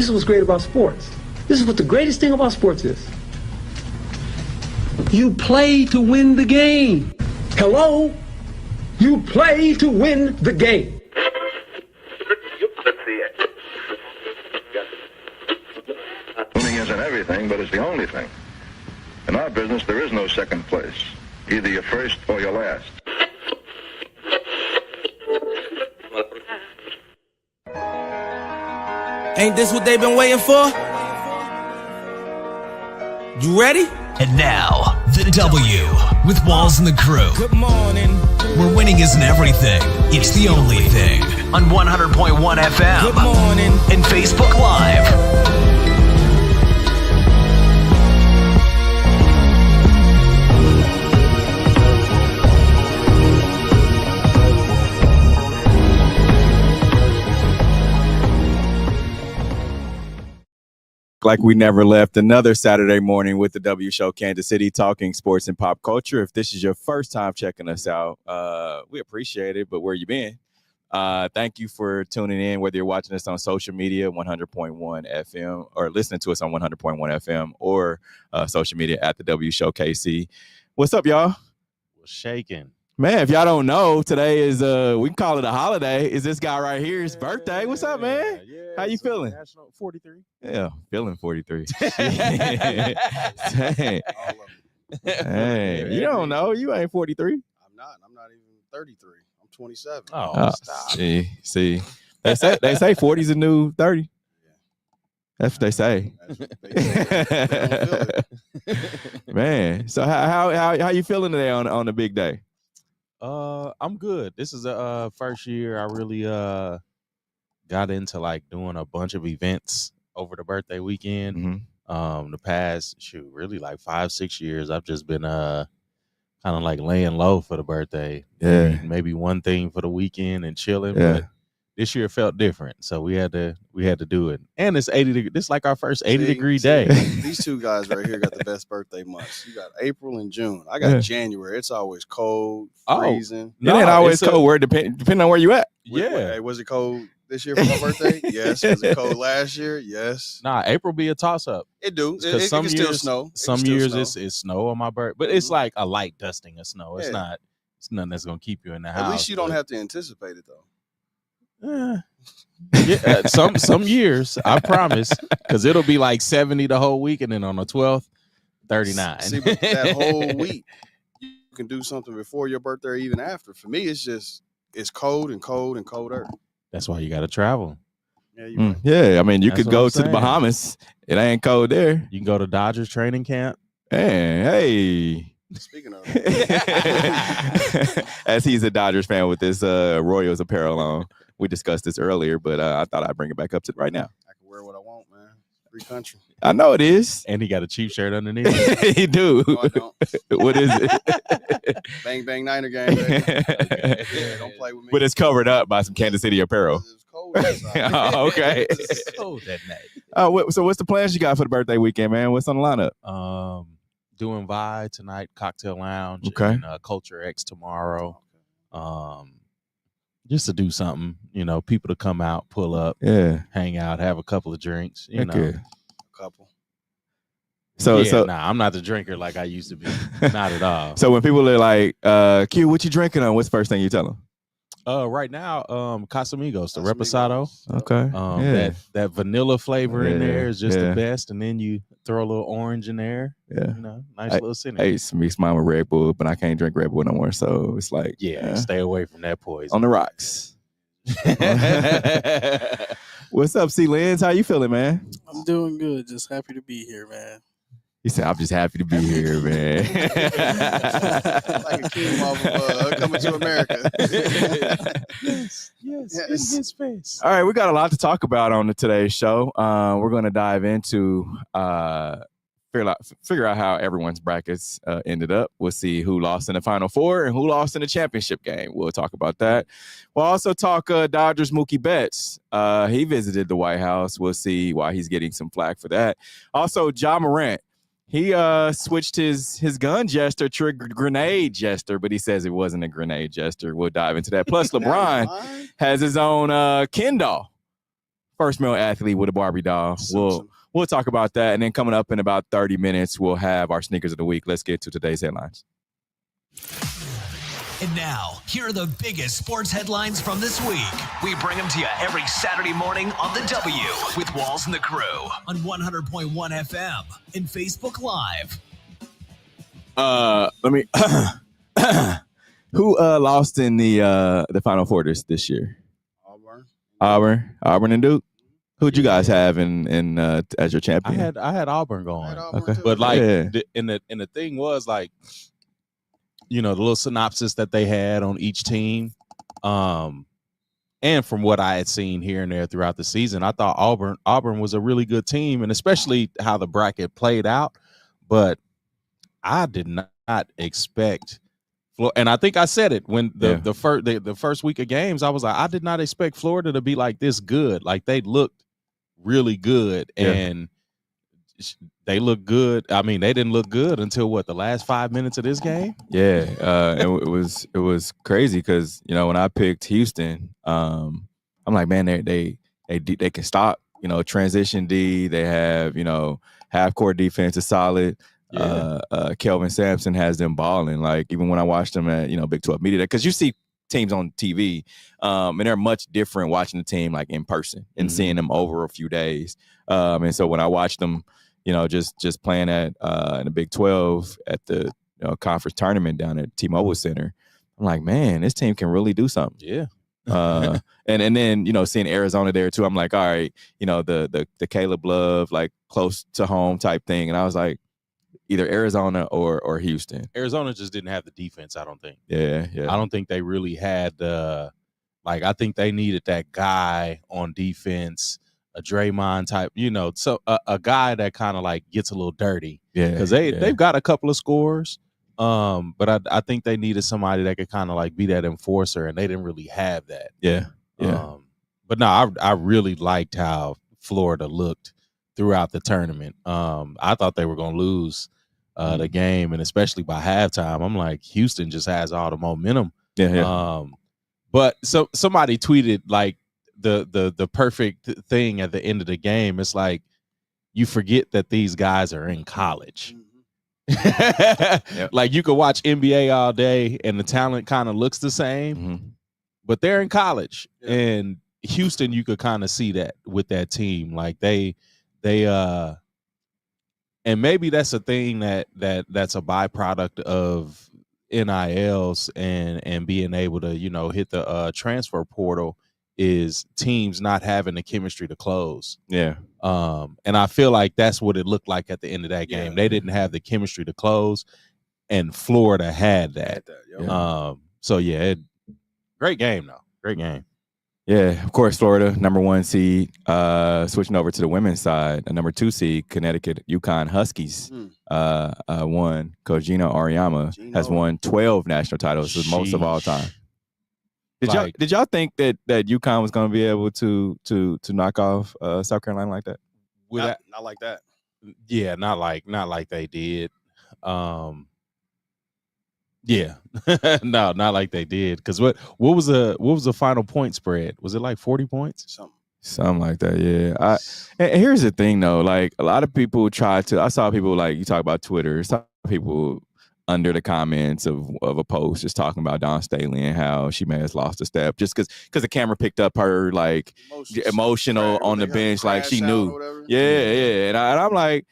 This is what's great about sports. This is what the greatest thing about sports is. You play to win the game. Hello? You play to win the game. Winning isn't everything, but it's the only thing. In our business, there is no second place. Either you're first or you're last. Ain't this what they've been waiting for? You ready? And now, the W with Walls and the crew. Good morning. Where winning isn't everything, it's the only thing. On 100.1 FM. Good morning. And Facebook Live. Like we never left, another Saturday morning with the W Show Kansas City, talking sports and pop culture. If this is your first time checking us out, we appreciate it, but where you been? Thank you for tuning in, whether you're watching us on social media, 100.1 FM, or listening to us on 100.1 FM, or social media at the W Show KC. What's up, y'all? We're shaking. Man, if y'all don't know, today is, we can call it a holiday. Is this guy right here's birthday? What's up, man? Yeah, How you feeling? National 43. Yeah, feeling 43. Dang. Hey, you don't know. You ain't 43. I'm not even 33. I'm 27. Oh, stop. See. They say 40 is a new 30. That's what they say. Man, so how you feeling today on the big day? I'm good. This is the first year I really got into like doing a bunch of events over the birthday weekend. Mm-hmm. The past really like 5-6 years I've just been kind of like laying low for the birthday. Yeah. Maybe one thing for the weekend and chilling. Yeah. But this year felt different, so we had to do it. And it's 80. This is like our first 80-degree day. These two guys right here got the best birthday months. You got April and June. I got January. It's always cold, freezing. It ain't always cold. Where depending on where you at. Yeah. Was it cold this year for my birthday? Yes. Was it cold last year? Yes. Nah, April be a toss up. It do. It Some can years, still snow. Some years it's snow on my birthday, but it's like a light dusting of snow. It's Yeah. It's nothing that's gonna keep you in the house. At least you don't have to anticipate it though. Yeah, some years, I promise, because it'll be like 70 the whole week, and then on the 12th, 39. See, but that whole week, you can do something before your birthday or even after. For me, it's cold and colder. That's why you got to travel. Yeah, you're right. Yeah, I mean, you That's could what go I'm to the saying. Bahamas. It ain't cold there. You can go to Dodgers training camp. Man, hey. Speaking of, As he's a Dodgers fan with this Royals apparel on. We discussed this earlier, but I thought I'd bring it back up to right now. I can wear what I want, man. Free country. I know it is. And he got a cheap shirt underneath. He do. No, I don't. What is it? Bang, bang, Niner game, baby. Yeah, don't play with me. But it's covered up by some Kansas City apparel. It was cold outside. Oh, okay. It's cold that night. So what's the plans you got for the birthday weekend, man? What's on the lineup? Doing Vi tonight, Cocktail Lounge, Okay. and Culture X tomorrow. Just to do something, people to come out, pull up, Yeah. hang out, have a couple of drinks, you know. Okay. A couple. Nah, I'm not the drinker like I used to be. Not at all. So when people are like, Q, what you drinking on? What's the first thing you tell them? Right now, Casamigos, the Casamigos. Reposado. Okay. That vanilla flavor in Yeah, there is just yeah. the best, and then you throw a little orange in there. Yeah. Nice I little cinnamon. I used to mix mine with Red Bull, but I can't drink Red Bull no more. So it's like, Stay away from that poison. on the rocks. What's up, C. Lenz? How you feeling, man? I'm doing good. Just happy to be here, man. He said, I'm just happy to be here, man. Like a king off of Coming to America. Yes, in his face. All right, we got a lot to talk about on today's show. We're going to dive into figure out how everyone's brackets ended up. We'll see who lost in the Final Four and who lost in the championship game. We'll talk about that. We'll also talk Dodgers Mookie Betts. He visited the White House. We'll see why he's getting some flack for that. Also, Ja Morant. He switched his gun gesture to a grenade gesture, but he says it wasn't a grenade gesture. We'll dive into that. Plus, LeBron has his own Ken doll first male athlete with a Barbie doll. We'll talk about that. And then coming up in about 30 minutes, we'll have our sneakers of the week. Let's get to today's headlines. And now, here are the biggest sports headlines from this week. We bring them to you every Saturday morning on The W with Walls and the crew on 100.1 FM and Facebook Live. Let me who lost in the Final Four this year? Auburn and Duke. Who'd you guys have in as your champion? I had Auburn going. Okay. But like the thing was like, you know, the little synopsis that they had on each team. And from what I had seen here and there throughout the season, I thought Auburn was a really good team, and especially how the bracket played out. But I did not expect, and I think I said it when the first week of games, I was like, I did not expect Florida to be like this good. Like they looked really good, and they looked good. I mean, they didn't look good until the last 5 minutes of this game. Yeah, and it was crazy because, you know, when I picked Houston, I'm like, man, they can stop, you know, transition D. They have, you know, half court defense is solid. Yeah. Kelvin Sampson has them balling. Like even when I watched them at, you know, Big 12 Media Day, because you see teams on TV, and they're much different watching the team like in person and seeing them over a few days. And so when I watched them, you know, just playing at in the Big 12 at the conference tournament down at T-Mobile Center, I'm like, man, this team can really do something. Yeah. And then, you know, seeing Arizona there too, I'm like, all right, you know, the Caleb Love like close to home type thing, and I was like, either Arizona or Houston. Arizona just didn't have the defense, I don't think. Yeah. I don't think they really had I think they needed that guy on defense, a Draymond type, you know, so a guy that kind of like gets a little dirty. Yeah. Because they've got a couple of scores. But I think they needed somebody that could kind of like be that enforcer, and they didn't really have that. Yeah. But no, I really liked how Florida looked throughout the tournament. I thought they were going to lose the game, and especially by halftime. I'm like, Houston just has all the momentum. Yeah. But somebody tweeted like the perfect thing at the end of the game. It's like you forget that these guys are in college. Yep. Like you could watch NBA all day and the talent kind of looks the same, but they're in college. Yeah. And Houston, you could kind of see that with that team. Like they and maybe that's a thing that's a byproduct of NILs and being able to, you know, hit the transfer portal, is teams not having the chemistry to close. Yeah. And I feel like that's what it looked like at the end of that game. They didn't have the chemistry to close, and Florida had that. So great game though. Great game. Yeah, of course, Florida, number 1 seed. Switching over to the women's side, a number 2 seed, Connecticut, UConn Huskies won. Coach Gino Auriemma has won 12 national titles, the most of all time. Did y'all think that UConn was going to be able to knock off South Carolina like that? Not like that. Yeah, not like they did. Yeah, no, not like they did. Because what was the final point spread? Was it like 40 points? Something like that. Yeah. And here's the thing though, like a lot of people I saw people, like you talk about Twitter, some people under the comments of a post just talking about Dawn Staley and how she may have lost a step just because the camera picked up her like emotional on the bench, like she knew. Yeah. And I'm like,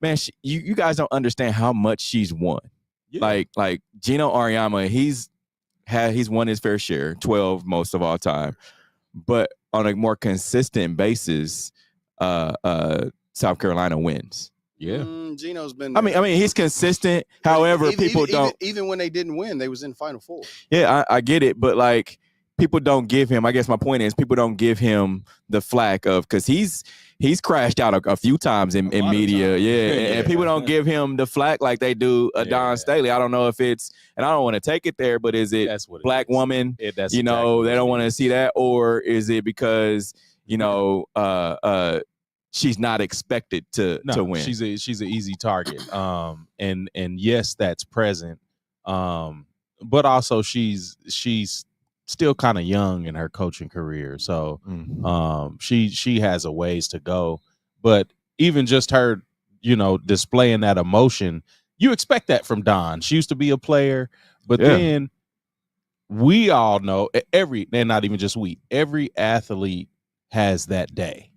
man, you guys don't understand how much she's won. Yeah. Like Gino Auriemma, he's won his fair share, 12 most of all time, but on a more consistent basis, South Carolina wins. Yeah, Gino's been. I mean, he's consistent. However, people don't. Even when they didn't win, they was in Final Four. Yeah, I get it, but like people don't give him. I guess my point is people don't give him the flack of, because he's crashed out a few times in media. And people don't give him the flack like they do Dawn Staley. I don't know if it's, and I don't want to take it there, but is it black woman? That's exactly they don't want to see that, or is it because she's not expected to win? She's an easy target. And yes, that's present. But also she's still kind of young in her coaching career. So she has a ways to go. But even just her, displaying that emotion, you expect that from Dawn. She used to be a player, but then we all know and not even just every athlete has that day.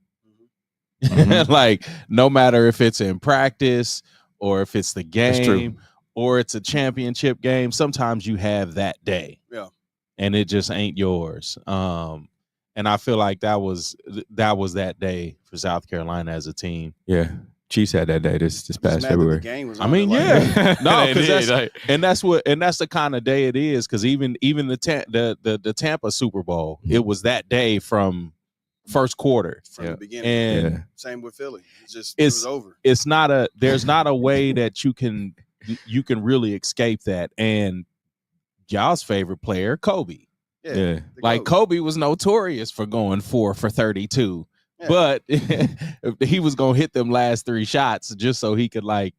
Like, no matter if it's in practice or if it's the game or it's a championship game, sometimes you have that day. Yeah. And it just ain't yours. And I feel like that was that day for South Carolina as a team. Yeah. Chiefs had that day this past February. No, because that's the kind of day it is. Because even the Tampa Super Bowl, it was that day from first quarter from the beginning. And same with Philly. It was over. There's not a way that you can really escape that. And y'all's favorite player, Kobe. Yeah. Like Kobe was notorious for going 4 for 32. Yeah. But he was gonna hit them last 3 shots just so he could but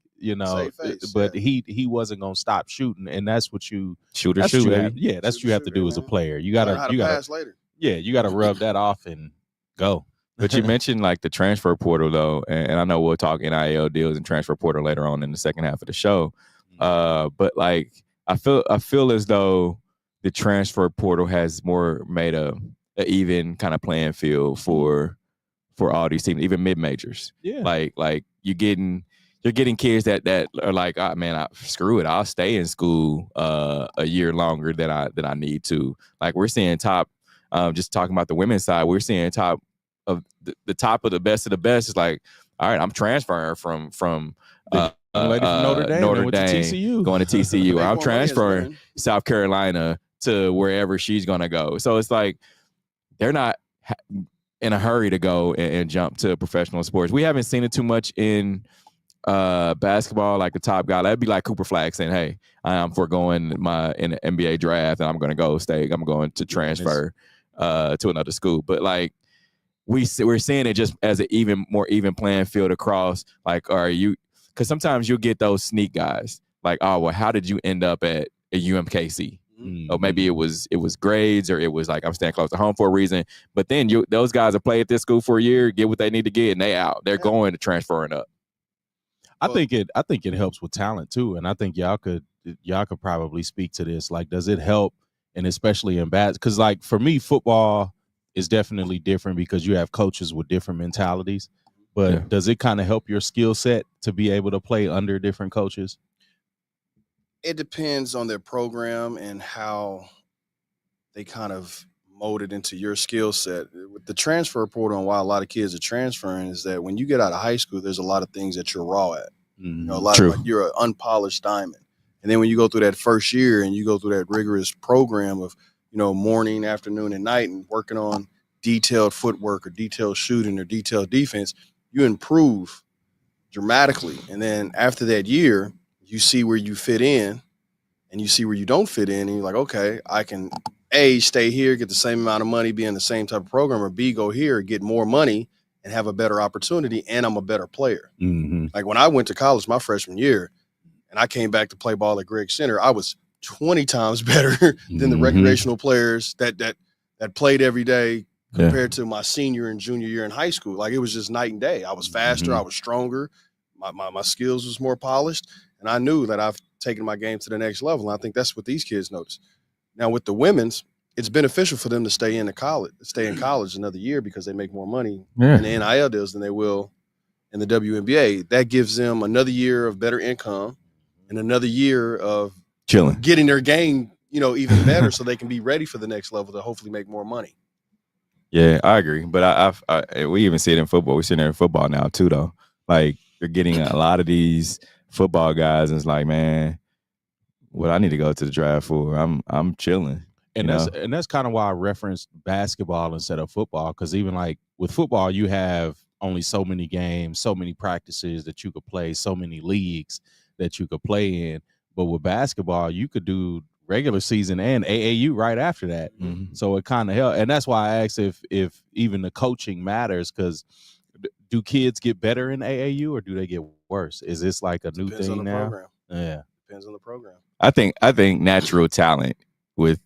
he wasn't gonna stop shooting, and that's what you shoot. That's what you have to do as a player. You gotta pass later. Yeah, you gotta rub that off and go. But you mentioned like the transfer portal though, and I know we'll talk NIL deals and transfer portal later on in the second half of the show. But like I feel as though the transfer portal has more made a even kind of playing field for all these teams, even mid majors. Yeah, like you're getting kids that are like, oh, man, screw it, I'll stay in school a year longer than I need to. Like we're seeing top, just talking about the women's side, we're seeing top of the top of the best is like, all right, I'm transferring from lady from Notre Dame going to TCU. Or I'm transferring South Carolina to wherever she's gonna go. So it's like they're not in a hurry to go and jump to professional sports. We haven't seen it too much in basketball. Like the top guy, that'd be like Cooper Flag saying, "Hey, I'm foregoing in the NBA draft, and I'm going to go stay. I'm going to transfer to another school." But like we're seeing it just as an even more even playing field across. Like, are you? Because sometimes you'll get those sneak guys. Like, oh well, how did you end up at UMKC? Or maybe it was grades, or it was like I'm staying close to home for a reason. But then those guys have played at this school for a year, get what they need to get, and they out. They're going to transferring up. I think it helps with talent too, and I think y'all could probably speak to this. Like, does it help, and especially in bad? Because like for me, football is definitely different because you have coaches with different mentalities. But does it kind of help your skill set to be able to play under different coaches? It depends on their program and how they kind of mold it into your skill set. With the transfer portal and why a lot of kids are transferring is that when you get out of high school, there's a lot of things that you're raw at. A lot of you're an unpolished diamond. And then when you go through that first year and you go through that rigorous program of, morning, afternoon, and night and working on detailed footwork or detailed shooting or detailed defense, you improve dramatically. And then after that year, you see where you fit in and you see where you don't fit in. And you're like, okay, I can A, stay here, get the same amount of money, be in the same type of program, or B, go here, get more money and have a better opportunity. And I'm a better player. Like when I went to college my freshman year and I came back to play ball at Greg Center, I was 20 times better than the recreational players that played every day compared to my senior and junior year in high school. Like it was just night and day. I was faster. I was stronger. My skills was more polished. And I knew that I've taken my game to the next level. And I think that's what these kids notice. Now with the women's, it's beneficial for them to stay in college another year because they make more money in the NIL deals than they will in the WNBA. That gives them another year of better income and another year of chilling, getting their game, even better so they can be ready for the next level to hopefully make more money. Yeah, I agree. But we even see it in football. We're seeing it in football now too, though. Like you're getting a lot of these football guys, and it's like, man, what I need to go to the draft for? I'm chilling. And that's kind of why I referenced basketball instead of football, because even like with football, you have only so many games, so many practices that you could play, so many leagues that you could play in. But with basketball, you could do regular season and AAU right after that. So it kind of helps. And that's why I asked if even the coaching matters, because do kids get better in AAU or do they get worse? Is this like a new thing now? Program. Yeah. Depends on the program. I think natural talent with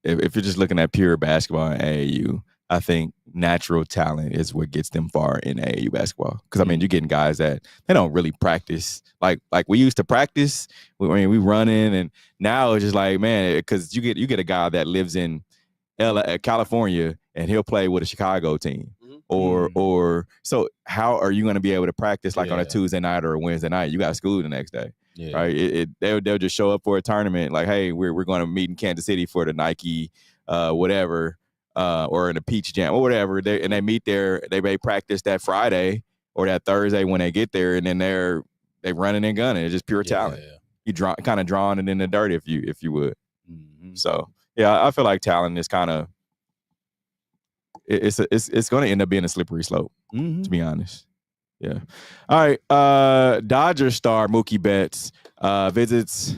if you're just looking at pure basketball in AAU, I think natural talent is what gets them far in AAU basketball. Because I mean, you're getting guys that they don't really practice like we used to practice. We running, and now it's just like, man, because you get a guy that lives in California and he'll play with a Chicago team. Or so how are you going to be able to practice like on a Tuesday night or a Wednesday night? You got school the next day, right? They'll just show up for a tournament like, hey, we're going to meet in Kansas City for the Nike whatever or in a Peach Jam or whatever. They meet there. They may practice that Friday or that Thursday when they get there, and then they running and gunning. It's just pure talent. You kind of drawing it in the dirt if you would. So yeah, I feel like talent is kind of. It's going to end up being a slippery slope, to be honest. Yeah. All right. Dodgers star Mookie Betts visits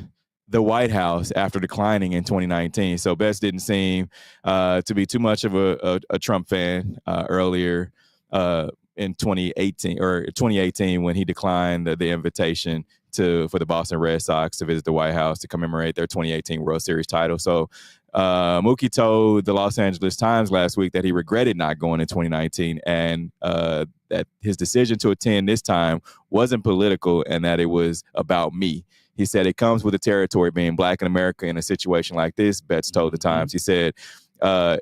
the White House after declining in 2019. So Betts didn't seem to be too much of a Trump fan earlier in 2018 when he declined the invitation for the Boston Red Sox to visit the White House to commemorate their 2018 World Series title. So Mookie told the Los Angeles Times last week that he regretted not going in 2019 and that his decision to attend this time wasn't political and that it was about me. He said it comes with the territory being black in America in a situation like this. Betts told the Times. He said,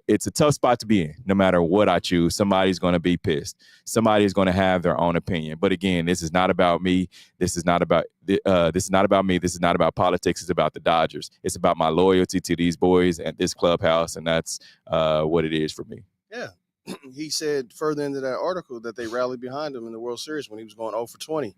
it's a tough spot to be in. No matter what I choose, somebody's going to be pissed. Somebody's going to have their own opinion. But again, this is not about me. This is not about me. This is not about politics. It's about the Dodgers. It's about my loyalty to these boys and this clubhouse, and that's what it is for me. Yeah. He said further into that article that they rallied behind him in the World Series when he was going 0 for 20.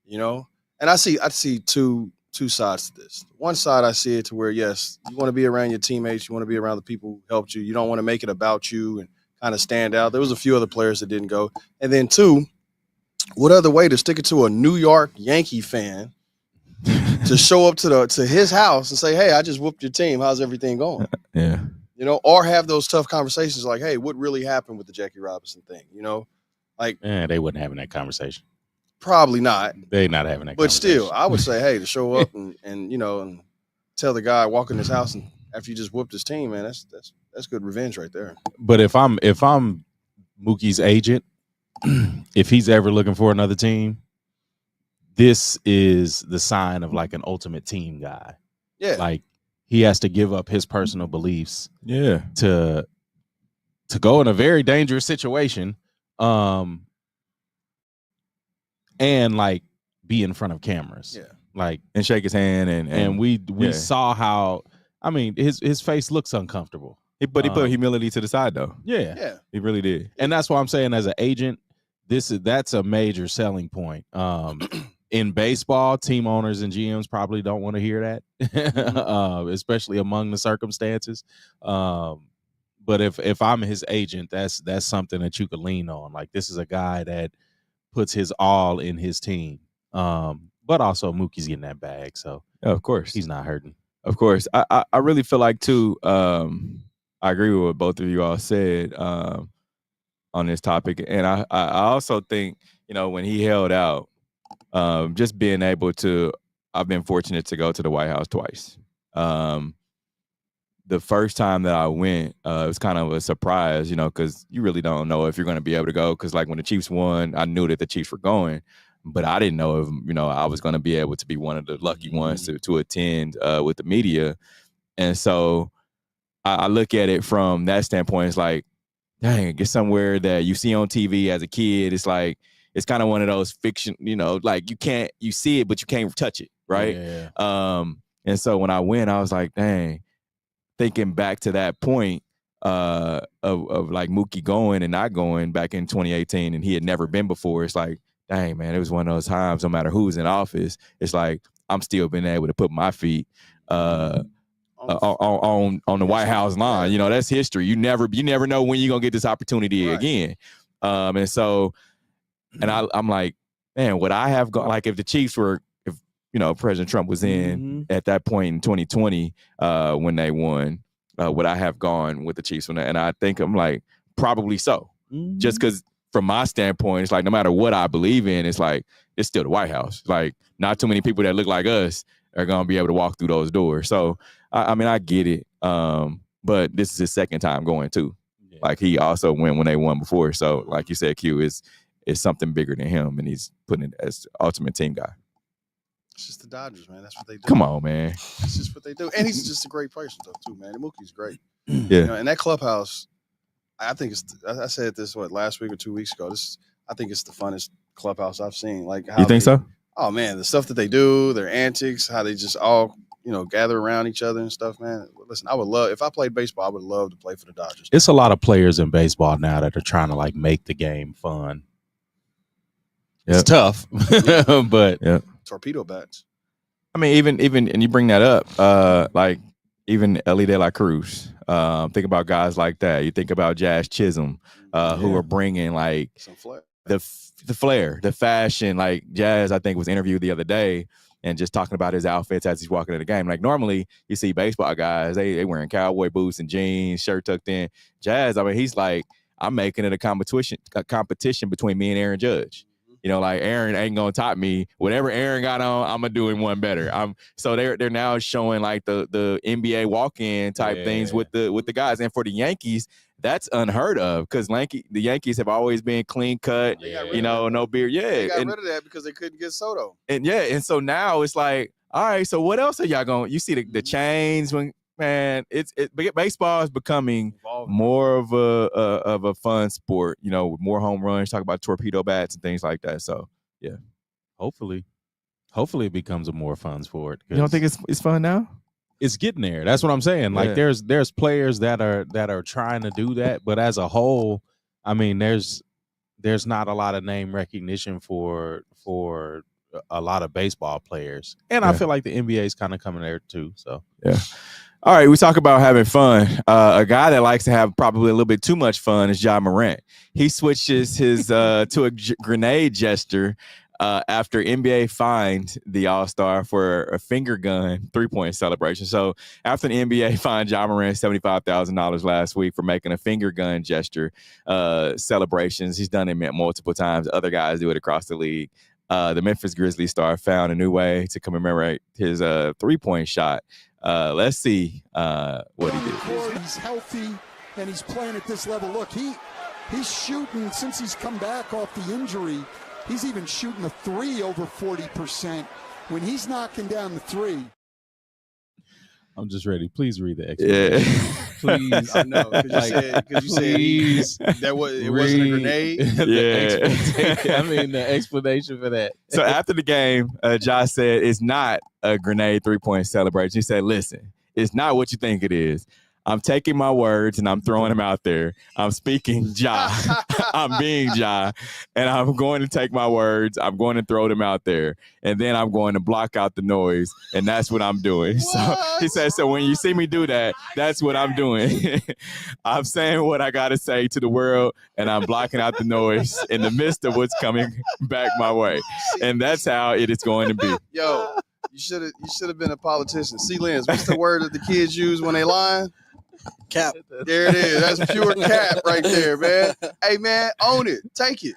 You know, and I see two sides to this. One side, I see it to where, yes, you want to be around your teammates. You want to be around the people who helped you. You don't want to make it about you and kind of stand out. There was a few other players that didn't go. And then two, what other way to stick it to a New York Yankee fan to show up to his house and say, hey, I just whooped your team. How's everything going? Yeah. You know, or have those tough conversations like, hey, what really happened with the Jackie Robinson thing? You know, like they wasn't having that conversation. Probably not. They're not having that. But still, I would say, hey, to show up and you know and tell the guy walk in his house and after you just whooped his team, man, that's good revenge right there. But if I'm Mookie's agent, if he's ever looking for another team, this is the sign of like an ultimate team guy. Yeah, like he has to give up his personal beliefs. Yeah, to go in a very dangerous situation. And like be in front of cameras, like and shake his hand, and we saw how. I mean, his face looks uncomfortable, but he put humility to the side, though. Yeah, he really did, and that's why I'm saying, as an agent, that's a major selling point. In baseball, team owners and GMs probably don't want to hear that, especially among the circumstances. But if I'm his agent, that's something that you could lean on. Like, this is a guy that puts his all in his team. But also Mookie's getting that bag, so of course he's not hurting. Of course. I really feel like too, I agree with what both of you all said on this topic. And I also think, you know, when he held out, just being able to, I've been fortunate to go to the White House twice. The first time that I went, it was kind of a surprise, you know, because you really don't know if you're going to be able to go. Because like when the Chiefs won, I knew that the Chiefs were going, but I didn't know if, you know, I was going to be able to be one of the lucky ones to attend with the media. And so I look at it from that standpoint. It's like, dang, get somewhere that you see on TV as a kid. It's like, it's kind of one of those fiction, you know, like you see it, but you can't touch it. Right. Yeah. And so when I went, I was like, dang. Thinking back to that point of like Mookie going and not going back in 2018, and he had never been before. It's like, dang, man, it was one of those times. No matter who's in office, it's like I'm still being able to put my feet on the White House line. You know, that's history. You never know when you're gonna get this opportunity again. And so, and I'm like, man, would I have gone? Like if the Chiefs were. You know, President Trump was in at that point in 2020 when they won. Would I have gone with the Chiefs? And I think I'm like, probably so. Just because from my standpoint, it's like no matter what I believe in, it's like it's still the White House. Like not too many people that look like us are going to be able to walk through those doors. So, I mean, I get it. but this is his second time going too. Yeah. Like he also went when they won before. So like you said, Q is something bigger than him, and he's putting it as the ultimate team guy. It's just the Dodgers, man. That's what they do. Come on, man. That's just what they do. And he's just a great person, though, too, man. And Mookie's great. Yeah. You know, and that clubhouse, I think I said this, last week or 2 weeks ago. I think it's the funnest clubhouse I've seen. Like, how you think so? Oh, man, the stuff that they do, their antics, how they just all, gather around each other and stuff, man. Listen, I would love, if I played baseball, I would love to play for the Dodgers. It's a lot of players in baseball now that are trying to, like, make the game fun. Yep. It's tough, but torpedo bats. I mean, even, and you bring that up, like even Ellie De La Cruz. Think about guys like that. You think about Jazz Chisholm, who are bringing like some flair. The flair, the fashion. Like Jazz, I think was interviewed the other day and just talking about his outfits as he's walking to the game. Like normally you see baseball guys, they wearing cowboy boots and jeans, shirt tucked in. Jazz, I mean, he's like, I'm making it a competition between me and Aaron Judge. Like Aaron ain't gonna top me. Whatever Aaron got on, I'm gonna do in one better. So they're now showing like the NBA walk-in type things with the guys. And for the Yankees, that's unheard of because the Yankees have always been clean cut. No beard. Yeah, they got rid of that because they couldn't get Soto. And so now it's like, all right. So what else are y'all going? You see the chains when. Man, baseball is becoming more of a fun sport, with more home runs, talk about torpedo bats and things like that. So, yeah. Hopefully it becomes a more fun sport. You don't think it's fun now? It's getting there. That's what I'm saying. Like there's players that are trying to do that, but as a whole, I mean, there's not a lot of name recognition for a lot of baseball players. And I feel like the NBA is kind of coming there too. So, yeah. All right, we talk about having fun. A guy that likes to have probably a little bit too much fun is Ja Morant. He switches his to a grenade gesture after NBA fined the All-Star for a finger gun three-point celebration. So after the NBA fined Ja Morant $75,000 last week for making a finger gun gesture celebrations, he's done it multiple times. Other guys do it across the league. The Memphis Grizzlies star found a new way to commemorate his three-point shot. Let's see what he did. He's healthy and he's playing at this level. Look, he's shooting since he's come back off the injury. He's even shooting a three over 40% when he's knocking down the three. I'm just ready. Please read the explanation. Yeah. Please. I know. Because you said it wasn't a grenade. The explanation for that. So after the game, Josh said it's not a grenade three-point celebration. He said, listen, it's not what you think it is. I'm taking my words and I'm throwing them out there. I'm speaking Ja. I'm being Ja. And I'm going to take my words. I'm going to throw them out there. And then I'm going to block out the noise. And that's what I'm doing. What? So he said, so when you see me do that, that's what I'm doing. I'm saying what I got to say to the world. And I'm blocking out the noise in the midst of what's coming back my way. And that's how it is going to be. Yo, you should have been a politician. See, Lance, what's the word that the kids use when they lying? Cap. There it is. That's pure cap right there, man. Hey, man, own it. Take it.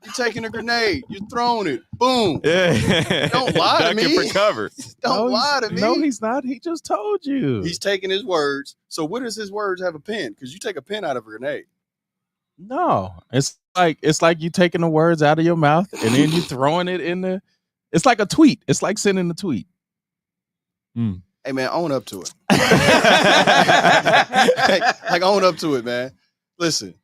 You're taking a grenade. You're throwing it. Boom. Yeah. Don't lie to me. For cover. Don't lie to me. No, he's not. He just told you. He's taking his words. So what does his words have a pen? Because you take a pen out of a grenade. No. It's like you taking the words out of your mouth and then you throwing it in the. It's like a tweet. It's like sending a tweet. Hey, man, own up to it. like, own up to it, man. Listen,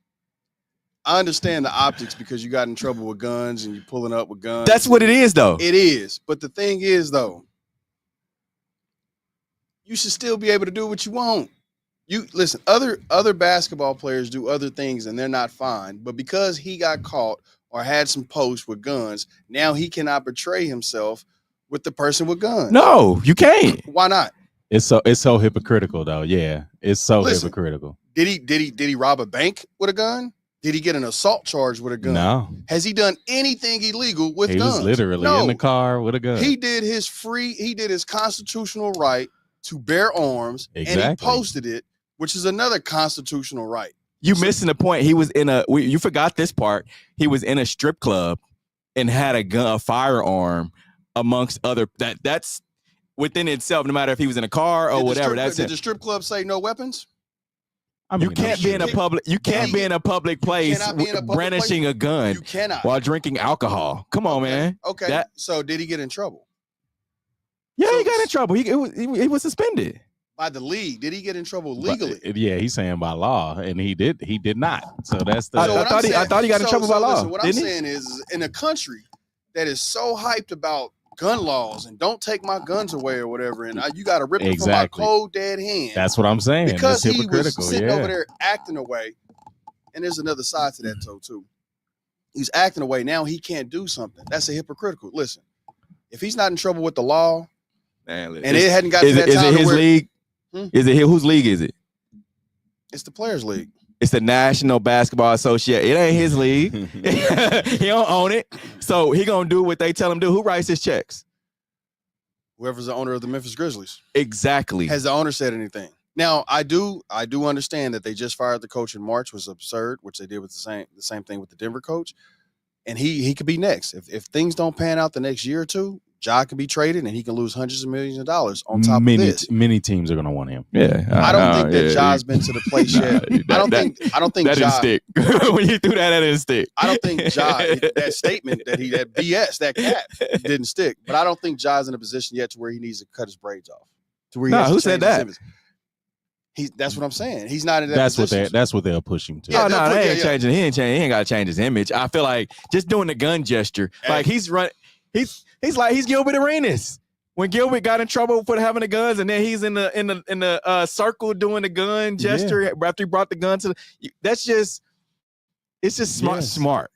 I understand the optics because you got in trouble with guns and you pulling up with guns. That's what it is, though. It is. But the thing is, though, you should still be able to do what you want. You listen, other basketball players do other things and they're not fined. But because he got caught or had some posts with guns, now he cannot betray himself with the person with guns. No, you can't. Why not? It's so hypocritical though. Yeah. It's so hypocritical. Did he rob a bank with a gun? Did he get an assault charge with a gun? No. Has he done anything illegal with guns? He was literally in the car with a gun. He did his constitutional right to bear arms. Exactly. And he posted it, which is another constitutional right. You missing the point. He was you forgot this part. He was in a strip club and had a firearm amongst other that's within itself, no matter if he was in a car or whatever. Did the strip club say no weapons? I mean, you can't be in a public. You can't be in a public place brandishing a gun. You cannot while drinking alcohol. Come on, man. Okay. So did he get in trouble? Yeah, he got in trouble. He was suspended by the league. Did he get in trouble legally? Yeah, he's saying by law, and he did not. So that's the. I thought he got in trouble by law. Listen, what I'm saying is, in a country that is so hyped about gun laws and don't take my guns away or whatever, and you got to rip it from my cold dead hand. That's what I'm saying. Because he was sitting over there acting away, and there's another side to that too. He's acting away. Now he can't do something. That's a hypocritical. Listen, if he's not in trouble with the law, and it hadn't got to that time, is it his league? Is it whose league is it? It's the Players League. It's the National Basketball Association. It ain't his league. He don't own it. So he gonna do what they tell him to do. Who writes his checks? Whoever's the owner of the Memphis Grizzlies. Exactly. Has the owner said anything? Now, I do understand that they just fired the coach in March was absurd, which they did with the same thing with the Denver coach. And he could be next. If things don't pan out the next year or two, Ja can be traded and he can lose hundreds of millions of dollars on top of this. Many teams are going to want him. Yeah, I don't think that Ja's been to the place yet. I don't think that Ja, didn't stick. When you threw that didn't stick. I don't think Ja that statement that BS that cap didn't stick. But I don't think Ja's in a position yet to where he needs to cut his braids off. To where he has to who said that? That's what I'm saying. He's not in that position. That's what they'll push him to. Yeah, they ain't changing. He ain't changing. He ain't got to change his image. I feel like just doing the gun gesture, like he's Gilbert Arenas. When Gilbert got in trouble for having the guns, and then he's in the circle doing the gun gesture after he brought the gun to it's just smart. Smart.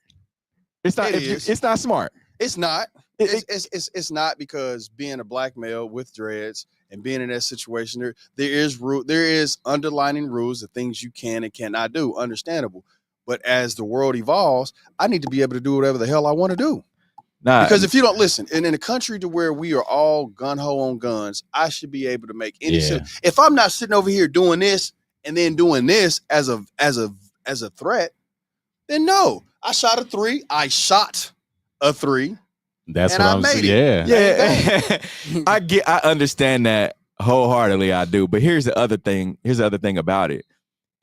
It's not. It's not smart. It's not. It's not, because being a black male with dreads and being in that situation, there is underlining rules of things you can and cannot do. Understandable. But as the world evolves, I need to be able to do whatever the hell I want to do. Because if you don't listen, and in a country to where we are all gun ho on guns, I should be able to make any sense. If I'm not sitting over here doing this and then doing this as a threat, then no. I shot a 3. I shot a 3. That's what I'm saying. Yeah. I understand that wholeheartedly. I do. But here's the other thing. Here's the other thing about it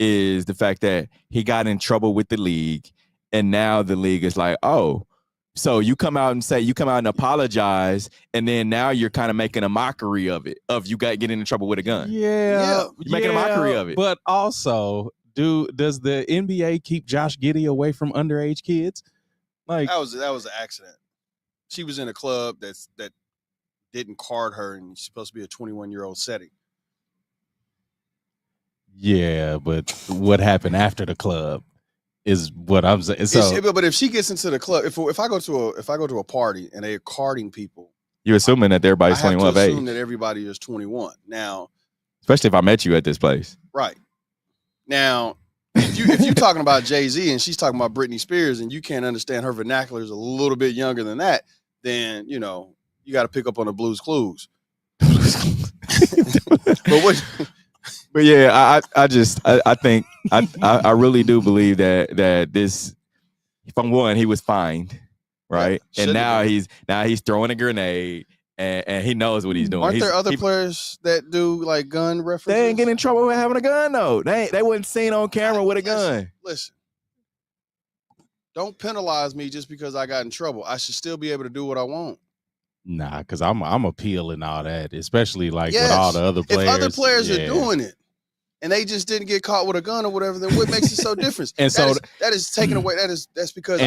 is the fact that he got in trouble with the league, and now the league is like, oh. So you come out and apologize, and then now you're kind of making a mockery of it, of you getting in trouble with a gun. Yeah. You're making a mockery of it. But also, does the NBA keep Josh Giddey away from underage kids? Like that was an accident. She was in a club that didn't card her, and she's supposed to be a 21-year-old setting. Yeah, but what happened after the club is what I'm saying. So, but if she gets into the club, if I go to a party and they're carding people, you're assuming that everybody's 21 of age. I assume that everybody is 21 now. Especially if I met you at this place, right? Now, if you're talking about Jay-Z and she's talking about Britney Spears, and you can't understand her vernacular is a little bit younger than that, then you got to pick up on the Blues Clues. But yeah, I think I really do believe that this, from one, he was fined, right? Yeah, and now he's throwing a grenade, and he knows what he's doing. Aren't there other players that do like gun references? They ain't getting in trouble with having a gun though. They wasn't seen on camera with a gun. Listen, don't penalize me just because I got in trouble. I should still be able to do what I want. Nah, because I'm appealing all that, especially like with all the other players. If other players are doing it and they just didn't get caught with a gun or whatever, then what makes it so different? And that is taken away. That's because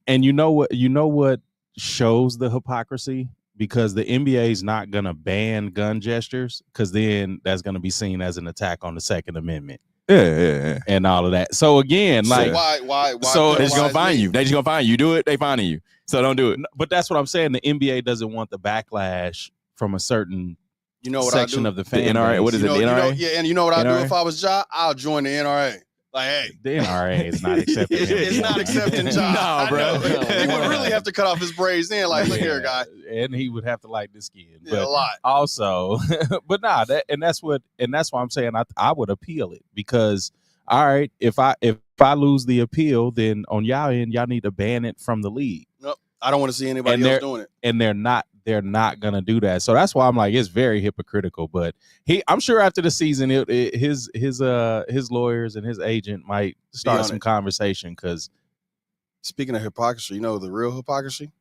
you know what shows the hypocrisy? Because the NBA is not gonna ban gun gestures, because then that's gonna be seen as an attack on the Second Amendment. Yeah. And all of that. So again, like, why? So they're just gonna fine you. They just gonna fine you. You do it, they finding you. So don't do it. But that's what I'm saying. The NBA doesn't want the backlash from a certain section of the fan. The NRA. What is it? The NRA? Yeah, and you know what I'd do if I was Ja? I'll join the NRA. Like, hey, the NRA is not accepting. It's not accepting Ja. No, bro. He would really have to cut off his braids then. Like, look here, guy. And he would have to like the skin. Yeah, a lot. Also, but that's why I'm saying I would appeal it, because all right, if I lose the appeal, then on y'all end, y'all need to ban it from the league. Yep. I don't want to see anybody else doing it. And they're not gonna do that. So that's why I'm like, it's very hypocritical. But I'm sure after the season, his lawyers and his agent might start some conversation. Because speaking of hypocrisy, you know the real hypocrisy?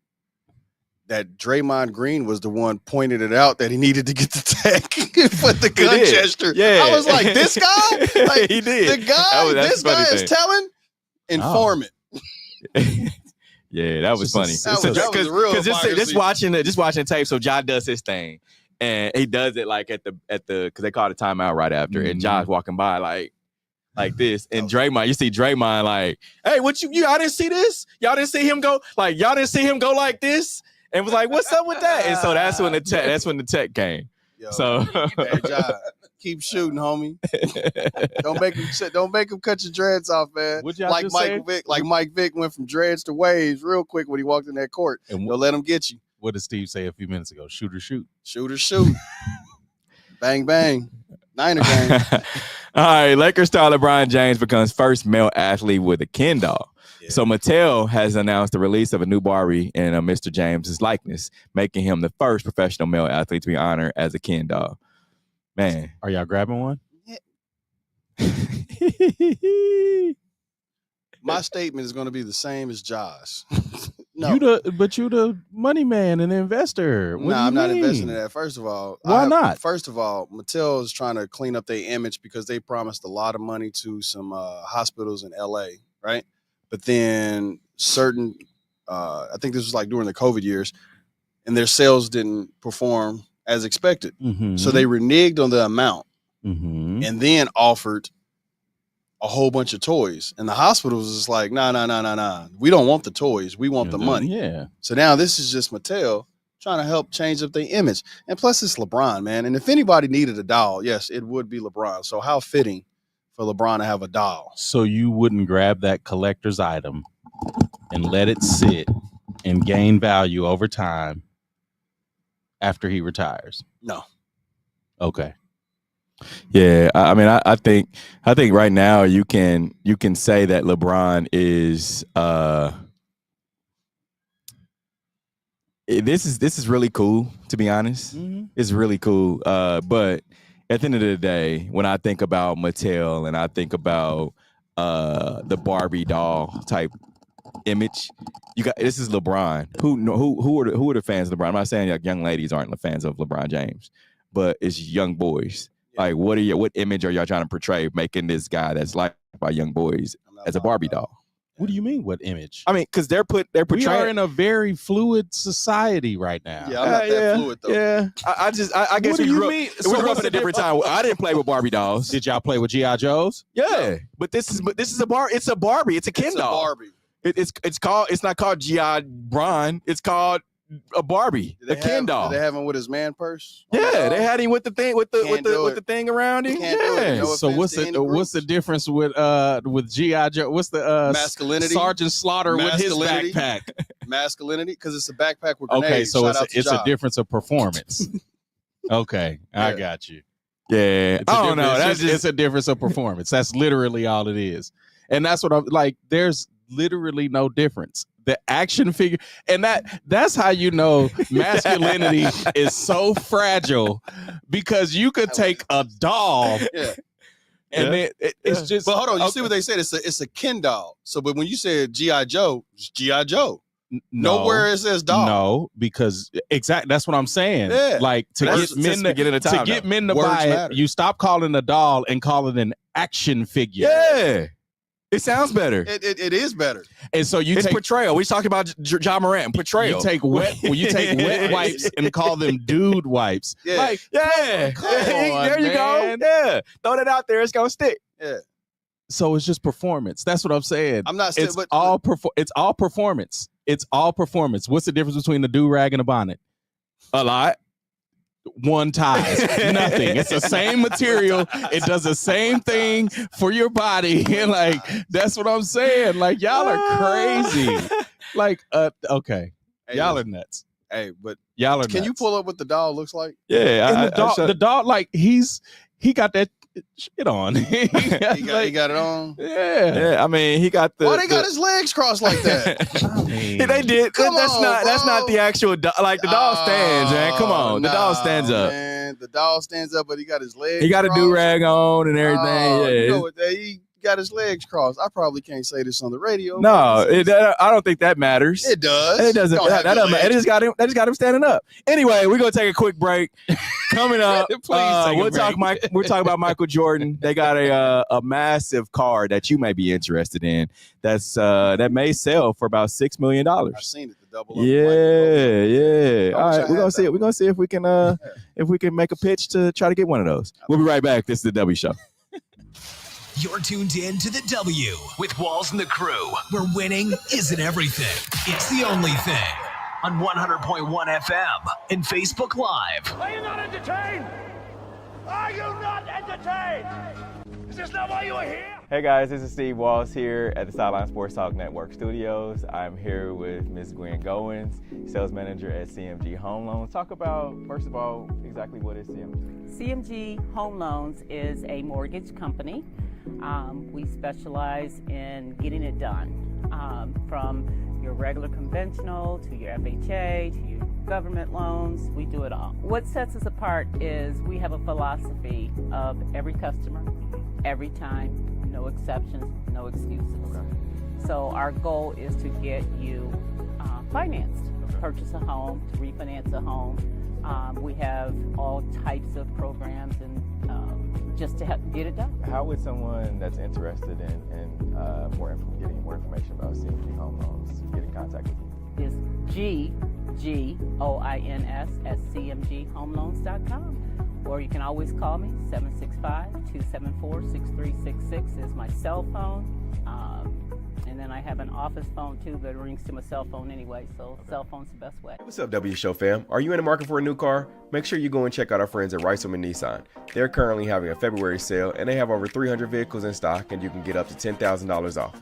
That Draymond Green was the one pointed it out that he needed to get the tech for the gun gesture. Yeah. I was like, this guy? Like, he did. The guy, this guy is telling? Informant. Yeah, that was funny. That was real hypocrisy. Just watching tape. So Ja does his thing, and he does it like at the because they called a timeout right after, and Ja's walking by like this, and Draymond, you see Draymond like, hey, what y'all didn't see this? Y'all didn't see him go like this, and was like, what's up with that? And so that's when the tech came. Yo, so hey, Ja, keep shooting, homie. Don't make him cut your dreads off, man. Like Mike Vick went from dreads to waves real quick when he walked in that court. And don't let him get you. What did Steve say a few minutes ago? Shoot or shoot. Shoot or shoot. Bang bang. Niner gang. All right, Lakers star LeBron James becomes first male athlete with a Ken doll. Yeah. So Mattel has announced the release of a new Barbie in Mr. James's likeness, making him the first professional male athlete to be honored as a Ken doll. Man, are y'all grabbing one? Yeah. My statement is going to be the same as Josh. No, you the money man and the investor. No, I'm not investing in that. First of all, why not? First of all, Mattel is trying to clean up their image because they promised a lot of money to some hospitals in LA, right? But then certain, I think this was like during the COVID years, and their sales didn't perform as expected. Mm-hmm. So they reneged on the amount mm-hmm. and then offered a whole bunch of toys. And the hospital was just like, nah. We don't want the toys. We want the money. Yeah. So now this is just Mattel trying to help change up their image. And plus it's LeBron, man. And if anybody needed a doll, yes, it would be LeBron. So how fitting for LeBron to have a doll. So you wouldn't grab that collector's item and let it sit and gain value over time after he retires? No. Okay. Yeah, I mean, I think right now you can say that LeBron is this is really cool, to be honest. Mm-hmm. It's really cool. But at the end of the day, when I think about Mattel and I think about the Barbie doll type image, this is LeBron. Who are the fans of LeBron? I'm not saying like young ladies aren't the fans of LeBron James, but it's young boys. Like, what image are y'all trying to portray, making this guy that's liked by young boys as a Barbie doll? What do you mean, what image? I mean, because they're portraying. We are in a very fluid society right now. Yeah, I'm not that fluid though. Yeah, I guess what do you mean? We grew up at a different time. I didn't play with Barbie dolls. Did y'all play with G.I. Joes? Yeah, no. but this is a Barbie. It's a Barbie. It's a Ken doll. Barbie. It's not called G.I. Bron. It's called a Barbie, a Ken doll. Did they have him with his man purse? Yeah, they had him with the thing with the thing around him. Yeah. No so what's the difference with G.I. Joe? What's the masculinity? Sergeant Slaughter with his backpack? Masculinity, because it's a backpack with grenades. Okay, so it's a difference of performance. Okay, I got you. Yeah, I don't know. It's a difference of performance. That's literally all it is, and that's what I'm like. There's literally no difference. The action figure, and that's how you know masculinity is so fragile, because you could take a doll, and it's just. But hold on, you see what they said? It's a Ken doll. So, but when you said G.I. Joe, it's G.I. Joe. Nowhere it says doll. No, because exactly that's what I'm saying. Yeah. Like to get men to buy it, you stop calling a doll and call it an action figure. Yeah. It sounds better. It is better. And so it's portrayal. We talking about Ja Morant portrayal. You take wet wipes and call them dude wipes. Yeah. Like, yeah. There you go. Yeah. Throw that out there. It's gonna stick. Yeah. So it's just performance. That's what I'm saying. I'm not saying, it's all performance. It's all performance. What's the difference between the do-rag and a bonnet? A lot. One ties. Nothing. It's the same material. It does the same thing for your body. And like, that's what I'm saying. Like, y'all are crazy. Like, okay. Hey, y'all are nuts. Hey, but y'all are Can nuts. you pull up what the doll looks like? Yeah. The doll, like, he got that shit on. He got it on. Yeah. I mean, he got the. Why they got his legs crossed like that? They did. That's not the actual like the dog stands, man. Come on, the dog stands up. Man, the dog stands up, but he got his legs. He got a do rag on and everything. Oh, yeah, you know what? He got his legs crossed. I probably can't say this on the radio. No, I don't think that matters. It does. It doesn't. That doesn't matter. They just got him standing up. Anyway, we're gonna take a quick break. Coming up, we'll talk about Michael Jordan. They got a massive card that you may be interested in. That may sell for about $6 million. I've seen it. The double. Yeah. All right, we're gonna see it. We're gonna see if we can make a pitch to try to get one of those. We'll be right back. This is the W Show. You're tuned in to the W with Walls and the Crew, where winning isn't everything. It's the only thing. On 100.1 FM and Facebook Live. Are you not entertained? Are you not entertained? Is this not why you are here? Hey guys, this is Steve Walls here at the Sideline Sports Talk Network Studios. I'm here with Ms. Gwen Goins, sales manager at CMG Home Loans. Talk about, first of all, exactly what is CMG? CMG Home Loans is a mortgage company. We specialize in getting it done, from your regular conventional to your FHA to your government loans. We do it all. What sets us apart is we have a philosophy of every customer, every time, no exceptions, no excuses. So our goal is to get you financed, purchase a home, to refinance a home. We have all types of programs and just to help get it done. How would someone that's interested in getting more information about CMG Home Loans get in contact with you? It's GGOINS@cmghomeloans.com. Or you can always call me, 765-274-6366 is my cell phone. And then I have an office phone too, but it rings to my cell phone anyway, so cell phone's the best way. What's up, W Show fam? Are you in the market for a new car? Make sure you go and check out our friends at Riceman Nissan. They're currently having a February sale, and they have over 300 vehicles in stock, and you can get up to $10,000 off.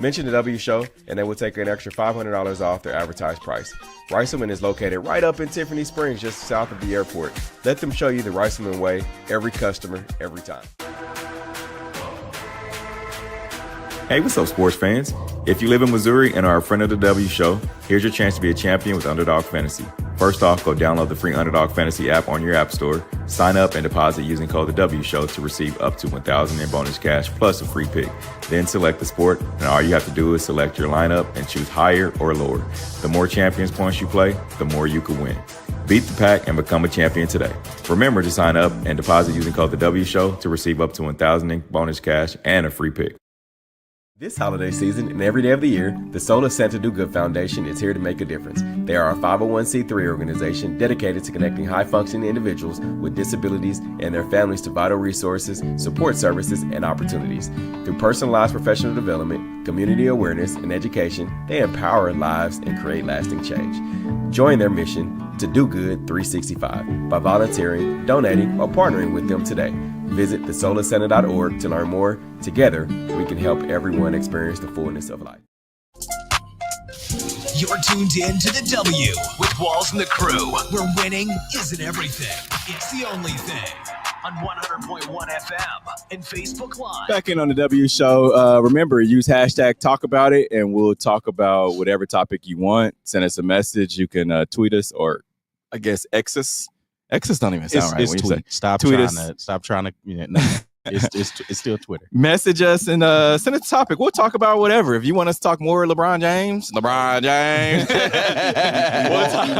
Mention the W Show, and they will take an extra $500 off their advertised price. Riceman is located right up in Tiffany Springs, just south of the airport. Let them show you the Riceman way, every customer, every time. Hey, what's up, sports fans? If you live in Missouri and are a friend of the W Show, here's your chance to be a champion with Underdog Fantasy. First off, go download the free Underdog Fantasy app on your app store, sign up and deposit using code the W Show to receive up to $1,000 in bonus cash plus a free pick. Then select the sport, and all you have to do is select your lineup and choose higher or lower. The more champions points you play, the more you can win. Beat the pack and become a champion today. Remember to sign up and deposit using code the W Show to receive up to $1,000 in bonus cash and a free pick. This holiday season and every day of the year, the Sola Santa Do Good Foundation is here to make a difference. They are a 501c3 organization dedicated to connecting high-functioning individuals with disabilities and their families to vital resources, support services, and opportunities. Through personalized professional development, community awareness, and education, they empower lives and create lasting change. Join their mission to do good 365 by volunteering, donating, or partnering with them today. Visit thesolarcenter.org to learn more. Together, we can help everyone experience the fullness of life. You're tuned in to the W with Walls and the Crew, where winning isn't everything. It's the only thing. On 100.1 FM and Facebook Live. Back in on the W Show. Remember, use hashtag talk about it, and we'll talk about whatever topic you want. Send us a message. You can tweet us, or I guess X us. X's don't even sound right. It's when tweet. You say. Stop trying to. No, it's still Twitter. Message us and send us a topic. We'll talk about whatever. If you want us to talk more LeBron James, we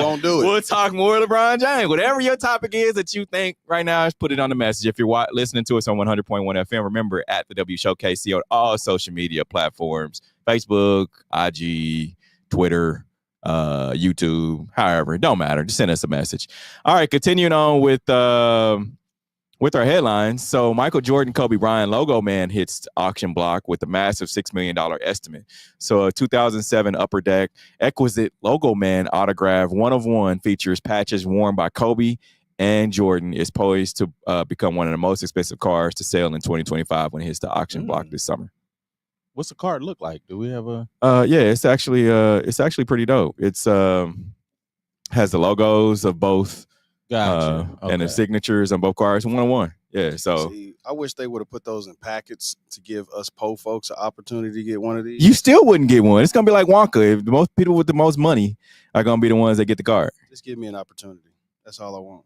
won't do it. We'll talk more LeBron James. Whatever your topic is that you think right now, just put it on the message. If you're listening to us on 100.1 FM, remember at the W Show KC on all social media platforms: Facebook, IG, Twitter, YouTube, however, it don't matter. Just send us a message. All right, continuing on with our headlines. So Michael Jordan, Kobe Bryant logo man hits auction block with a massive $6 million estimate. So a 2007 Upper Deck Exquisite logo man autograph 1/1 features patches worn by Kobe and Jordan is poised to become one of the most expensive cars to sell in 2025 when it hits the auction block this summer. What's the card look like? Do we have a? Yeah, it's actually pretty dope. It's has the logos of both, Gotcha. Okay. and the signatures on both cars. 1/1. Yeah, so See, I wish they would have put those in packets to give us po folks an opportunity to get one of these. you still wouldn't get one. It's gonna be like Wonka. If the most people with the most money are gonna be the ones that get the card. Just give me an opportunity. That's all I want.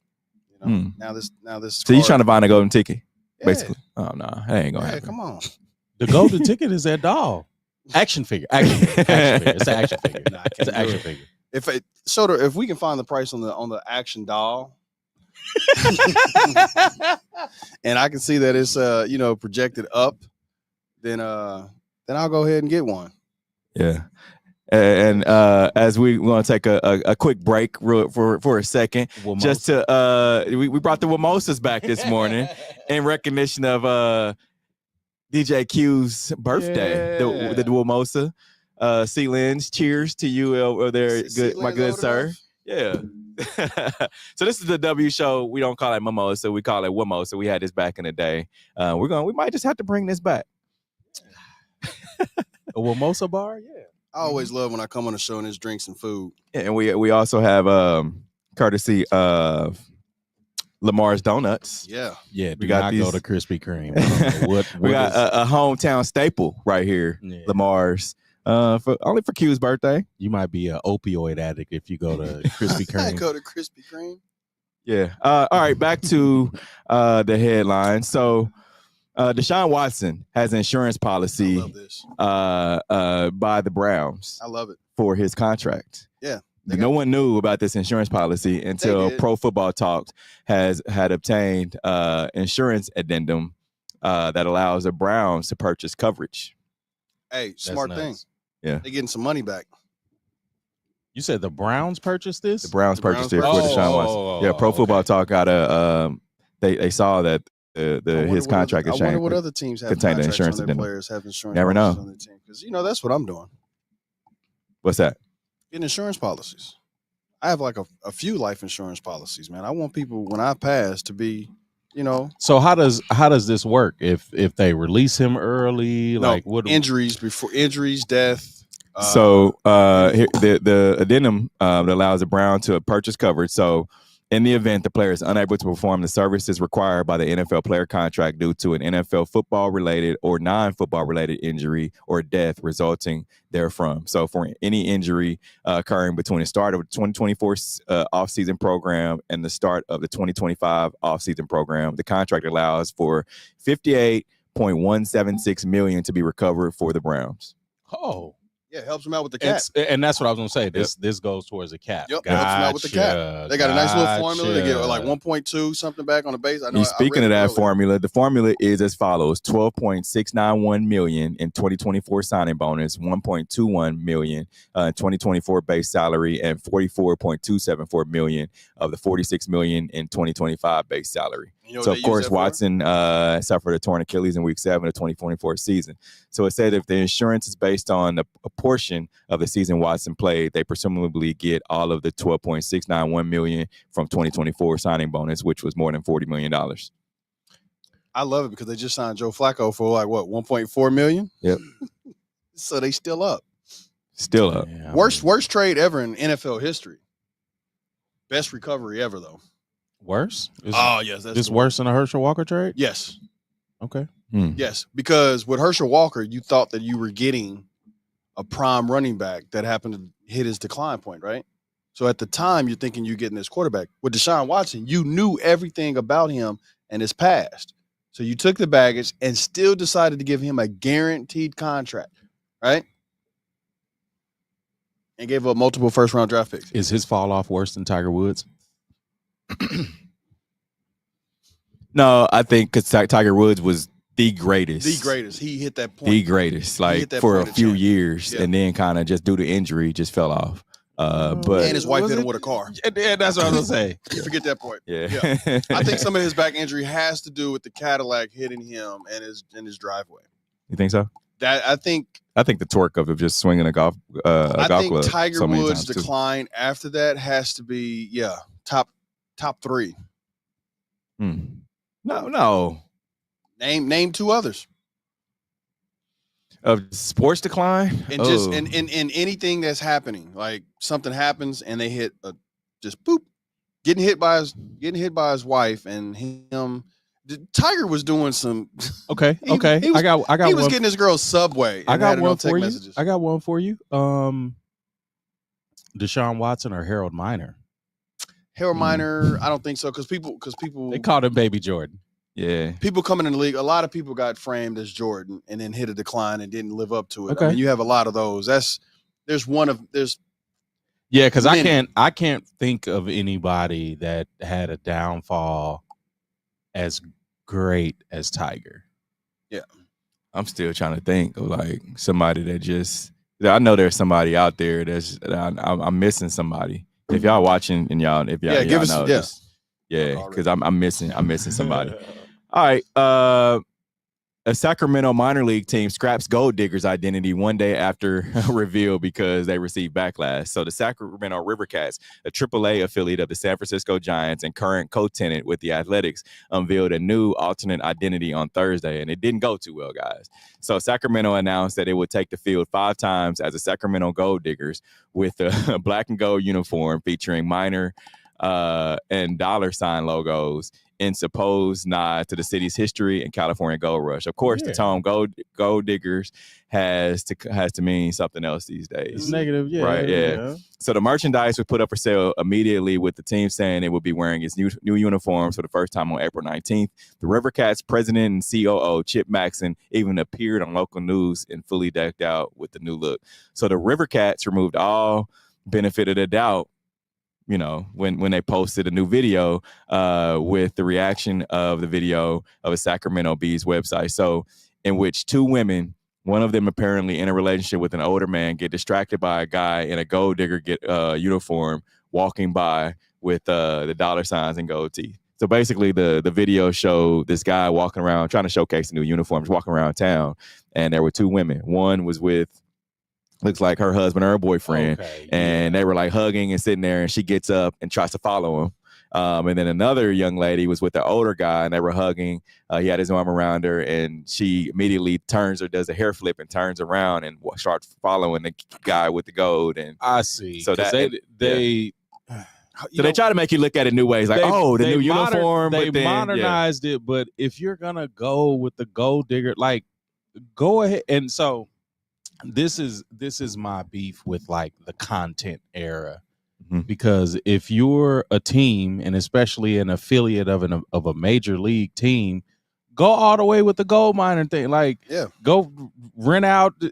You know. Now this. So you trying to find a golden ticket, Yeah. basically? Oh no, that ain't gonna happen. Come on. The golden ticket is that doll. Action figure. Action figure. It's an action figure. Nah, I It's can't an do action it. figure. If we can find the price on the action doll, and I can see that it's projected up, then I'll go ahead and get one. Yeah. And as we're going to take a quick break for a second, just to we brought the mimosas back this morning in recognition of DJ Q's birthday, the mimosa. C-Lens, cheers to you over there, my good sir. Yeah. So this is the W show. We don't call it mimosa, we call it Wimosa. We had this back in the day. We might just have to bring this back. A mimosa bar, yeah. I always love when I come on the show and there's drinks and food. Yeah, and we also have courtesy of Lamar's Donuts. Yeah. Yeah, we got go to Krispy Kreme. We got a hometown staple right here, Lamar's. Only for Q's birthday. You might be an opioid addict if you go to Krispy Kreme. Go to Krispy Kreme. Yeah. All right, back to the headline. So Deshaun Watson has an insurance policy by the Browns. I love it. For his contract. Yeah. No one knew about this insurance policy until Pro Football Talk had obtained insurance addendum that allows the Browns to purchase coverage. Hey, smart thing. Yeah. They're getting some money back. You said the Browns purchased this? The Browns purchased it for Deshaun Watson. Yeah, Pro Football Talk got they saw that his contract is changed. I wonder what other teams have contain the contracts insurance on their addendum. players have insurance Never know. policies on their team. Because that's what I'm doing. What's that? Getting insurance policies. I have like a few life insurance policies, man. I want people when I pass to be, So how does this work? If they release him early, injuries, death. So here, the addendum that allows the Brown to purchase coverage. So in the event the player is unable to perform the services required by the NFL player contract due to an NFL football-related or non-football-related injury or death resulting therefrom. So for any injury occurring between the start of the 2024 offseason program and the start of the 2025 offseason program, the contract allows for $58.176 million to be recovered for the Browns. Oh. Yeah, it helps them out with the cap. And that's what I was going to say. This goes towards the cap. Yep, helps them out with the cap. They got a nice little formula. They get like 1.2 something back on the base. Speaking of that formula, the formula is as follows: $12.691 million in 2024 signing bonus, $1.21 million in 2024 base salary, and $44.274 million of the $46 million in 2025 base salary. So, of course, Watson suffered a torn Achilles in Week 7 of the 2024 season. So it said if the insurance is based on a portion of the season Watson played, they presumably get all of the $12.691 million from 2024 signing bonus, which was more than $40 million. I love it because they just signed Joe Flacco for $1.4 million? Yep. So they still up. Still up. Yeah, worst trade ever in NFL history. Best recovery ever, though. Worse? Yes. That's this worse than a Herschel Walker trade? Yes. Okay. Yes, because with Herschel Walker, you thought that you were getting a prime running back that happened to hit his decline point, right? So at the time, you're thinking you're getting this quarterback. With Deshaun Watson, you knew everything about him and his past. So you took the baggage and still decided to give him a guaranteed contract, right? And gave up multiple first-round draft picks. Is his fall off worse than Tiger Woods? No, I think because Tiger Woods was the greatest. The greatest. He hit that point. The greatest, like for a few years, and then kind of just due to injury, just fell off. But and his wife hit him with a car. Yeah, that's what I was gonna say. You forget that point. Yeah. I think some of his back injury has to do with the Cadillac hitting him and his driveway. You think so? I think the torque of just swinging a golf club. I think Tiger Woods' decline after that has to be top 3. No. Name 2 others. Of sports decline? And just in anything that's happening, like something happens and they hit just boop, getting hit by his wife and him. Tiger was doing some. Okay. He was He was getting his girl Subway. I got one for you. Messages. I got one for you. Deshaun Watson or Harold Miner? Harold Miner, I don't think so because people they called him Baby Jordan. Yeah, people coming in the league. A lot of people got framed as Jordan and then hit a decline and didn't live up to it. Okay. I mean, you have a lot of those. Yeah, because I can't think of anybody that had a downfall as great as Tiger. Yeah, I'm still trying to think of like somebody that just. I know there's somebody out there I'm missing somebody. If y'all watching and if y'all give us know, because I'm missing somebody. All right, a Sacramento minor league team scraps Gold Diggers' identity one day after reveal because they received backlash. So the Sacramento Rivercats, a AAA affiliate of the San Francisco Giants and current co-tenant with the Athletics, unveiled a new alternate identity on Thursday, and it didn't go too well, guys. So Sacramento announced that it would take the field 5 times as a Sacramento Gold Diggers with a black and gold uniform featuring minor and dollar sign logos in supposed nod to the city's history and California Gold Rush. Of course, the term gold diggers has to mean something else these days. It's negative, yeah. Right, yeah. So the merchandise was put up for sale immediately with the team saying it would be wearing its new uniforms for the first time on April 19th. The Rivercats president and COO, Chip Maxon, even appeared on local news and fully decked out with the new look. So the Rivercats removed all benefit of the doubt, when they posted a new video with the reaction of the video of a Sacramento Bees website. So in which 2 women, one of them apparently in a relationship with an older man, get distracted by a guy in a gold digger uniform walking by with the dollar signs and gold teeth. So basically the video showed this guy walking around trying to showcase the new uniforms, walking around town. And there were 2 women. One was with looks like her husband or her boyfriend. And they were like hugging and sitting there, and she gets up and tries to follow him. And then another young lady was with the older guy, and they were hugging. He had his arm around her, and she immediately turns or does a hair flip and turns around and starts following the guy with the gold. And I see. So that they try to make you look at it new ways, like the new uniform. They modernized it, but if you're gonna go with the gold digger, like go ahead. And so this is my beef with like the content era. Because if you're a team, and especially an affiliate of a major league team, go all the way with the gold miner thing. Like, go rent out, to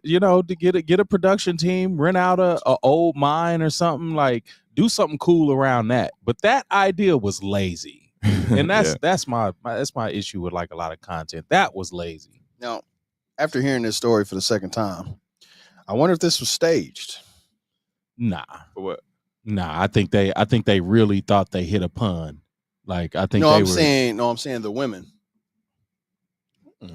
get a production team, rent out a old mine or something. Like, do something cool around that. But that idea was lazy, and that's my issue with like a lot of content. That was lazy. Now, after hearing this story for the second time, I wonder if this was staged. Nah. For what? Nah, I think they really thought they hit a pun. Like, I think I'm saying the women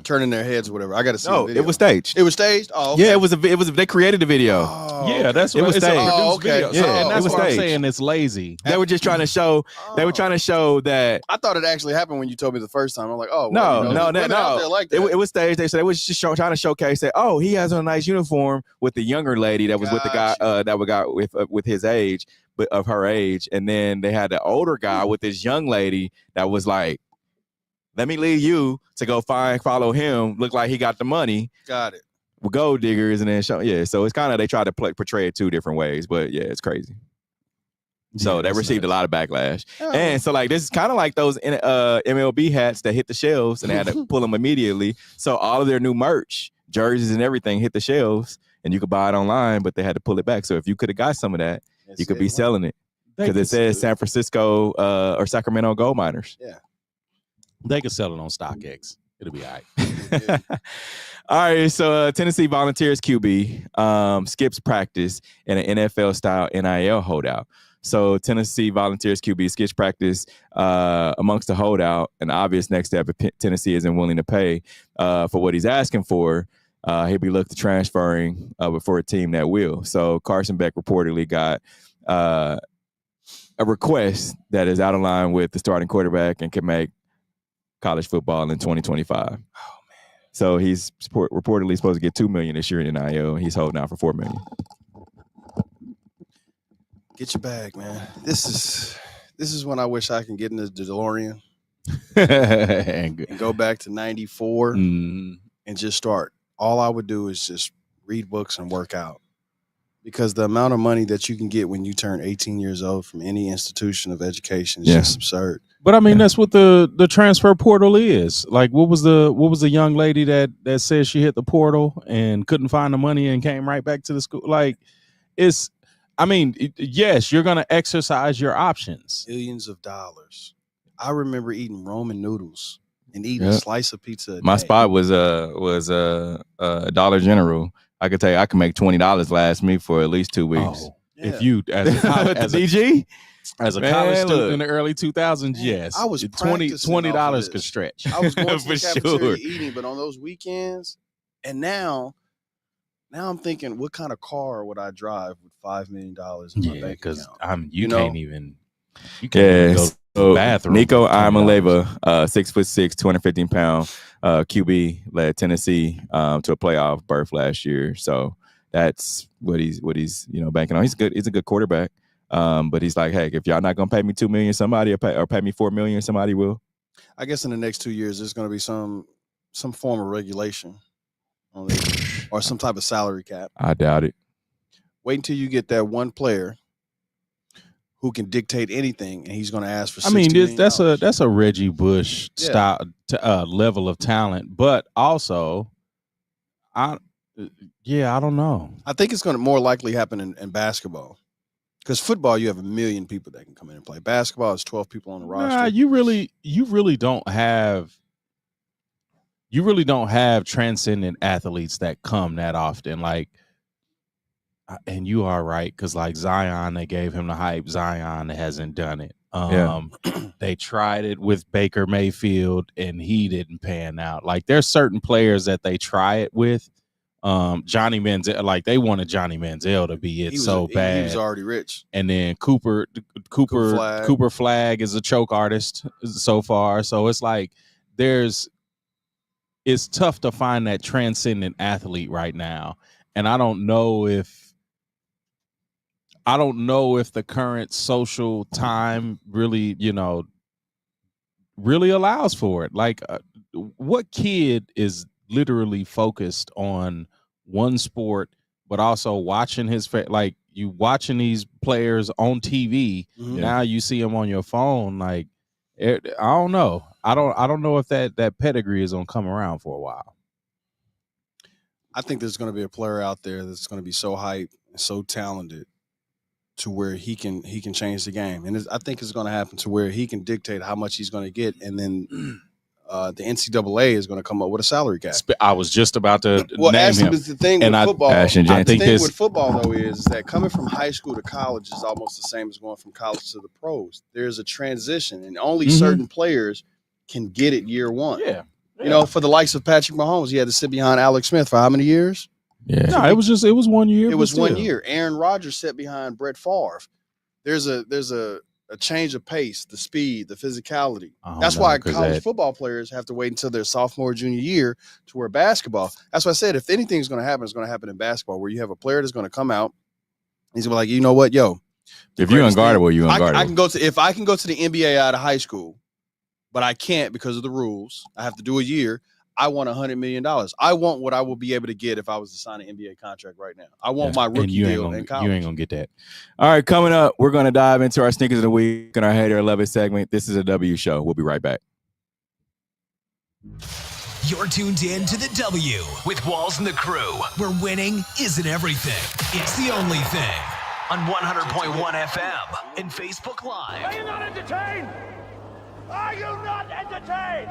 turning their heads or whatever. I got to see the video. It was staged. It was staged? Oh, okay. Yeah, it was they created the video. Oh, yeah, that's what it was it's staged. a produced video. Yeah, and that's it was what staged. I'm saying. It's lazy. They were just trying to show. They were trying to show that. I thought it actually happened when you told me the first time. I'm like, oh, no. Like it was staged. They said it was just trying to showcase that. Oh, he has a nice uniform with the younger lady that was with the guy that we got with his age, but of her age, and then they had the older guy with this young lady that was like, let me leave you to go follow him. Look like he got the money. Got it. With gold diggers and then show. Yeah, so it's kind of they try to portray it 2 different ways, but yeah, it's crazy. So they received a lot of backlash. Oh. And so like this is kind of like those MLB hats that hit the shelves and they had to pull them immediately. So all of their new merch, jerseys and everything hit the shelves and you could buy it online, but they had to pull it back. So if you could have got some of that, you could be selling it. Because it says San Francisco or Sacramento Gold Miners. Yeah. They could sell it on StockX. It'll be all right. All right, so Tennessee Volunteers QB skips practice in an NFL-style NIL holdout. So Tennessee Volunteers QB skips practice amongst the holdout. An obvious next step if Tennessee isn't willing to pay for what he's asking for. He'll be looked to transferring for a team that will. So Carson Beck reportedly got a request that is out of line with the starting quarterback and can make college football in 2025. Oh, man. So he's reportedly supposed to get $2 million this year in NIL, and he's holding out for $4 million. Get your bag, man. This is when I wish I can get in the DeLorean and go back to 94 and just start. All I would do is just read books and work out, because the amount of money that you can get when you turn 18 years old from any institution of education is just absurd. But I mean, that's what the transfer portal is. Like, what was the young lady that said she hit the portal and couldn't find the money and came right back to the school? Like, yes, you're going to exercise your options. Millions of dollars. I remember eating Roman noodles and eating a slice of pizza a My day. spot was Dollar General. I could tell you I can make $20 last me for at least 2 weeks. Oh, if you as a DG. As a college student in the early 2000s, yes. I was $20 could stretch. I was going to the cafeteria sure. eating, but on those weekends, and now I'm thinking, what kind of car would I drive with $5 million in my bank account? You can't even go to the bathroom. Nico Iamaleava, 6'6", 215-pound QB, led Tennessee to a playoff berth last year. So that's what he's banking on. He's a good quarterback. But he's like, hey, if y'all not gonna pay me $2 million, somebody will pay me $4 million, somebody will. I guess in the next 2 years, there's going to be some form of regulation on this, or some type of salary cap. I doubt it. Wait until you get that one player who can dictate anything, and he's going to ask for $60 million. That's a Reggie Bush style level of talent, but also, I don't know. I think it's going to more likely happen in basketball. Because football, you have 1 million people that can come in and play. Basketball is 12 people on the roster. Nah, you really don't have transcendent athletes that come that often. Like, and you are right, because like Zion, they gave him the hype. Zion hasn't done it. They tried it with Baker Mayfield, and he didn't pan out. Like, there's certain players that they try it with. Johnny Manziel, like they wanted Johnny Manziel to be bad. He was already rich. And then Cooper Flag is a choke artist so far. So it's like it's tough to find that transcendent athlete right now. And I don't know if the current social time really allows for it. Like, what kid is literally focused on one sport, but also watching like you watching these players on TV. Now you see them on your phone. Like, I don't know. I don't know if that pedigree is gonna come around for a while. I think there's going to be a player out there that's going to be so hyped and so talented to where he can change the game, and I think it's going to happen to where he can dictate how much he's going to get, and then the NCAA is going to come up with a salary cap. I was just about to name him. The thing with football, with football though is that coming from high school to college is almost the same as going from college to the pros. There's a transition, and only certain players can get it year one. Yeah. For the likes of Patrick Mahomes, he had to sit behind Alex Smith for how many years? Yeah. No, it was 1 year. It was 1 year. Aaron Rodgers sat behind Brett Favre. There's a change of pace, the speed, the physicality. That's why college football players have to wait until their sophomore, junior year to wear basketball. That's why I said if anything's going to happen, it's going to happen in basketball, where you have a player that's going to come out. He's going to be like, you know what, if you're unguardable, you're unguardable. If I can go to the NBA out of high school, but I can't because of the rules, I have to do a year. I want $100 million. I want what I will be able to get if I was to sign an NBA contract right now. I want my rookie deal in college. You ain't gonna get that. All right, coming up, we're going to dive into our Sneakers of the Week and our Hater or Love It segment. This is a W show. We'll be right back. You're tuned in to the W with Walls and the Crew, where winning isn't everything. It's the only thing. On 100.1 FM and Facebook Live. Are you not entertained? Are you not entertained?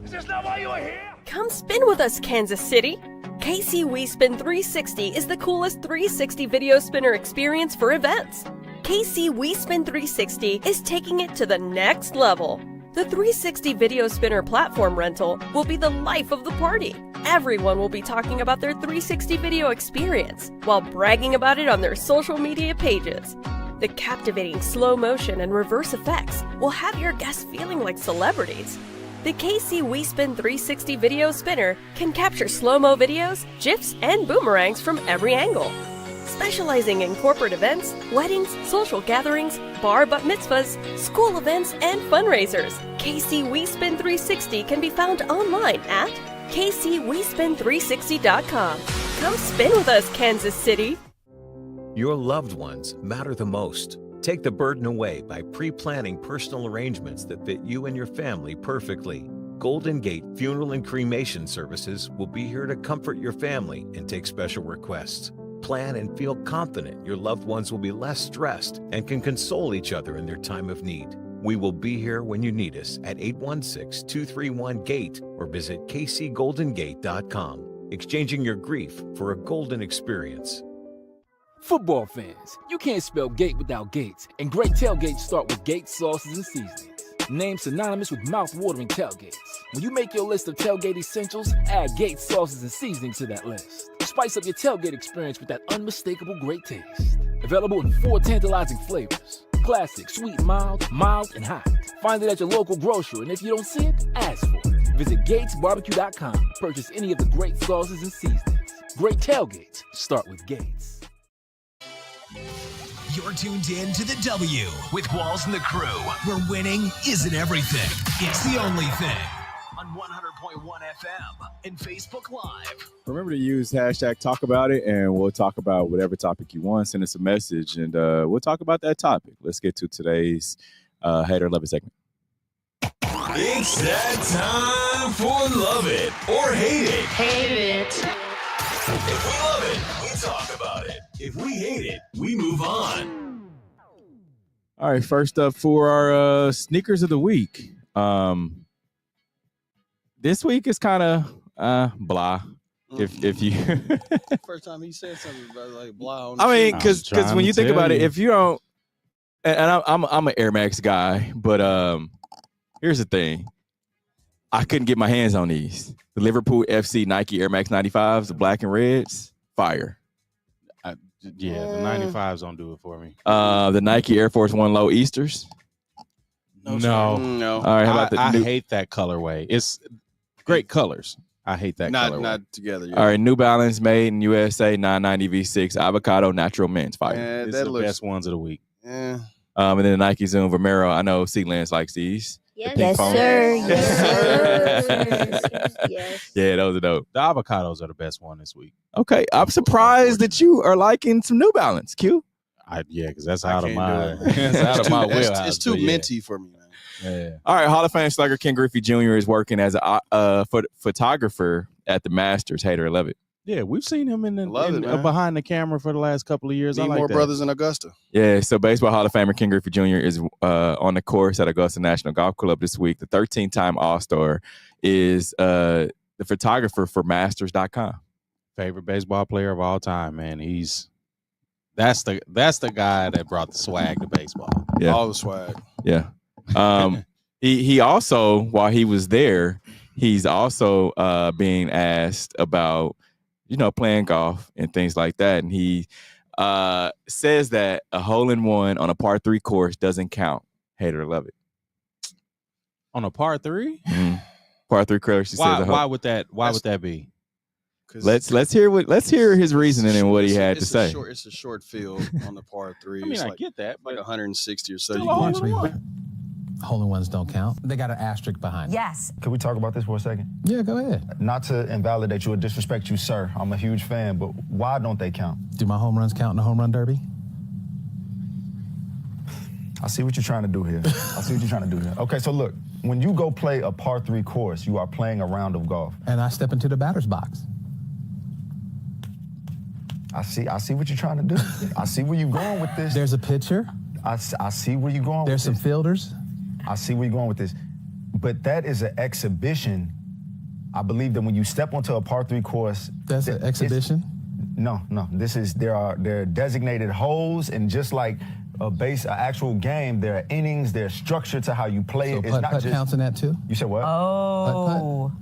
Is this not why you are here? Come spin with us, Kansas City. KC WeSpin 360 is the coolest 360 video spinner experience for events. KC WeSpin 360 is taking it to the next level. The 360 video spinner platform rental will be the life of the party. Everyone will be talking about their 360 video experience while bragging about it on their social media pages. The captivating slow motion and reverse effects will have your guests feeling like celebrities. The KC WeSpin 360 video spinner can capture slow-mo videos, GIFs, and boomerangs from every angle. specializing in corporate events, weddings, social gatherings, bar bat mitzvahs, school events, and fundraisers. KC We Spin 360 can be found online at kcwespin360.com. Come spin with us, Kansas City. Your loved ones matter the most. Take the burden away by pre-planning personal arrangements that fit you and your family perfectly. Golden Gate Funeral and Cremation Services will be here to comfort your family and take special requests. Plan and feel confident your loved ones will be less stressed and can console each other in their time of need. We will be here when you need us at 816-231-GATE or visit kcgoldengate.com. Exchanging your grief for a golden experience. Football fans, you can't spell gate without Gates, and great tailgates start with Gates sauces and seasonings. Named synonymous with mouth-watering tailgates. When you make your list of tailgate essentials, add Gates sauces and seasonings to that list. Spice up your tailgate experience with that unmistakable great taste. Available in 4 tantalizing flavors. Classic, sweet, mild, and hot. Find it at your local grocery, and if you don't see it, ask for it. Visit GatesBarbecue.com to purchase any of the great sauces and seasonings. Great tailgates start with Gates. You're tuned in to the W with Walls and the Crew, where winning isn't everything. It's the only thing. On 100.1 FM and Facebook Live. Remember to use hashtag talk about it, and we'll talk about whatever topic you want. Send us a message, and we'll talk about that topic. Let's get to today's Hater Love It segment. It's that time for Love It or Hate It. Hate it. If we love it, we talk about it. If we hate it, we move on. All right, first up for our sneakers of the week. This week is kind of blah. If you First time he said something about like blah. I mean, because when you think about it, if you don't, and I'm an Air Max guy, but here's the thing. I couldn't get my hands on these. The Liverpool FC Nike Air Max 95s, the black and reds, fire. The 95s don't do it for me. The Nike Air Force One Low Easters. No. All right, how about I hate that colorway. It's great colors. I hate that colorway. Not together. Yeah. All right, New Balance made in USA 990 V6 Avocado Natural Men's fire. It's the best ones of the week. Yeah. And then the Nike Zoom Vomero. I know Sealands likes these. Yes, sir. Yes, sir. Yes. Yeah, those are dope. The avocados are the best one this week. Okay, I'm surprised that you are liking some New Balance, Q. Because that's out of my wheelhouse. It's too minty for me, man. Yeah. All right, Hall of Fame slugger Ken Griffey Jr. is working as a photographer at the Masters. Hater, love it. Yeah, we've seen him behind the camera for the last couple of years. Need I like more that. brothers in Augusta. Yeah, so Baseball Hall of Famer Ken Griffey Jr. is on the course at Augusta National Golf Club this week. The 13-time All-Star is the photographer for Masters.com. Favorite baseball player of all time, man. That's the guy that brought the swag to baseball. Yeah. All the swag. Yeah. He also, while he was there, he's also being asked about, playing golf and things like that. And he says that a hole-in-one on a par 3 course doesn't count. Hater, love it. On a par 3? Mm-hmm. Par 3 course. Why would that be? Let's hear his reasoning and what he had to say. It's a short field on the par 3. I mean, it's I like, get that, but like 160 or so. Hole-in-ones don't count. They got an asterisk behind it. Yes. Can we talk about this for a second? Yeah, go ahead. Not to invalidate you or disrespect you, sir. I'm a huge fan, but why don't they count? Do my home runs count in the home run derby? I see what you're trying to do here. Okay, so look, when you go play a par 3 course, you are playing a round of golf. And I step into the batter's box. I see what you're trying to do. I see where you're going with this. There's a pitcher. I see where you're going with this. There's some fielders. I see where you're going with this. But that is an exhibition. I believe that when you step onto a par 3 course... That's an exhibition? No. There are designated holes, and just like an actual game, there are innings, there's structure to how you play it. So putt counts in that too? You said what? Oh. Putt?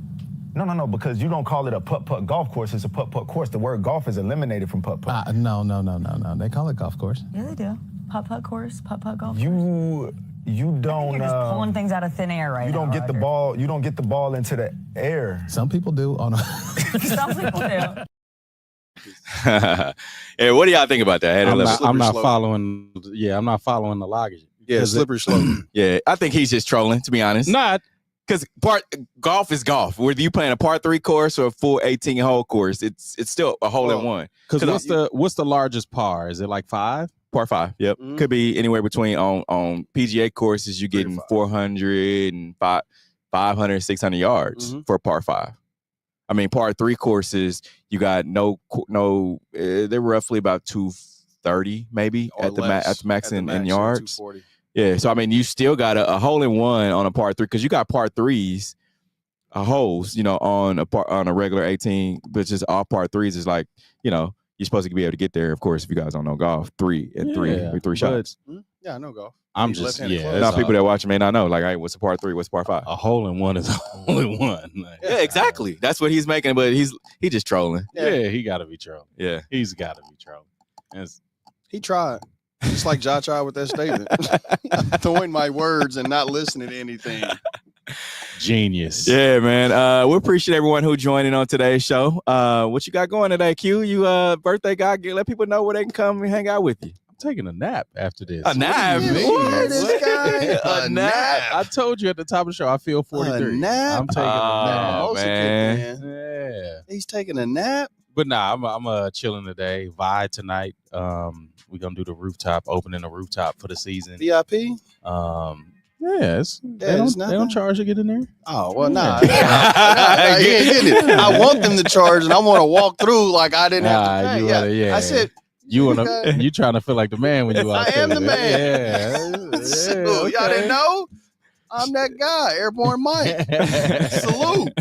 No, because you don't call it a putt-putt golf course. It's a putt-putt course. The word golf is eliminated from putt-putt. No. They call it golf course. Yeah, they do. Putt-putt course, putt-putt golf course. You don't. You're just pulling things out of thin air right now. You don't get the ball. You don't get the ball into the air. Some people do. Some people do. Hey, what do y'all think about that? I'm not following. Yeah, I'm not following the logic. Yeah, slippery slope. Yeah, I think he's just trolling, to be honest. Not because golf is golf. Whether you playing a par 3 course or a full 18-hole course, it's still a hole in one. Because what's the largest par? Is it like 5? Par 5. Yep, could be anywhere between on PGA courses. You're getting 400 and 500, 600 yards for par 5. I mean, par 3 courses, you got they're roughly about 230 maybe at the max in yards. 240. Yeah, so I mean, you still got a hole in one on a par 3 because you got par 3s, holes, on a regular 18, which is all par 3s is like, you're supposed to be able to get there. Of course, if you guys don't know golf, 3 and 3 shots. Yeah, I know golf. I'm just Now people that watch may not know. Like, hey, what's a par 3? What's par 5? A hole in one is a hole in one. Yeah, exactly. That's what he's making, but he just trolling. Yeah, he got to be trolling. Yeah, he's got to be trolling. He tried. Just like Ja tried with that statement. Throwing my words and not listening to anything. Genius. Yeah, man. We appreciate everyone who joined in on today's show. What you got going today, Q? You birthday guy? Let people know where they can come and hang out with you. I'm taking a nap after this. A nap? What? This guy? A nap. I told you at the top of the show, I feel 43. A nap? I'm taking a nap. Man. Yeah. He's taking a nap? But nah, I'm chilling today. Vibe tonight. We're gonna do the rooftop, opening the rooftop for the season. VIP? They don't charge to get in there. Oh well, nah. He ain't getting it. I want them to charge, and I want to walk through like I didn't have to pay. I said. You trying to feel like the man when you walk I am the man. Yeah. Salute. Y'all didn't know? I'm that guy, Airborne Mike. Salute.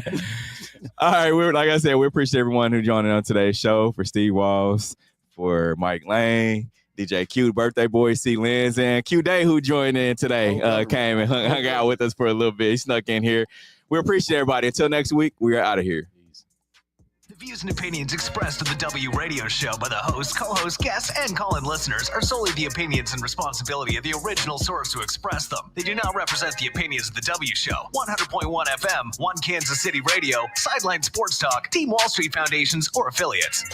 All right, like I said, we appreciate everyone who joined in on today's show. For Steve Walls, for Mike Lane, DJ Q, birthday boy C. Lenz, and Q Day who joined in today, came and hung out with us for a little bit. He snuck in here. We appreciate everybody. Until next week, we are out of here. The views and opinions expressed on the W Radio Show by the host, co-host, guests, and call-in listeners are solely the opinions and responsibility of the original source who expressed them. They do not represent the opinions of the W Show, 100.1 FM, One Kansas City Radio, Sideline Sports Talk, Team Wall Street Foundations, or affiliates.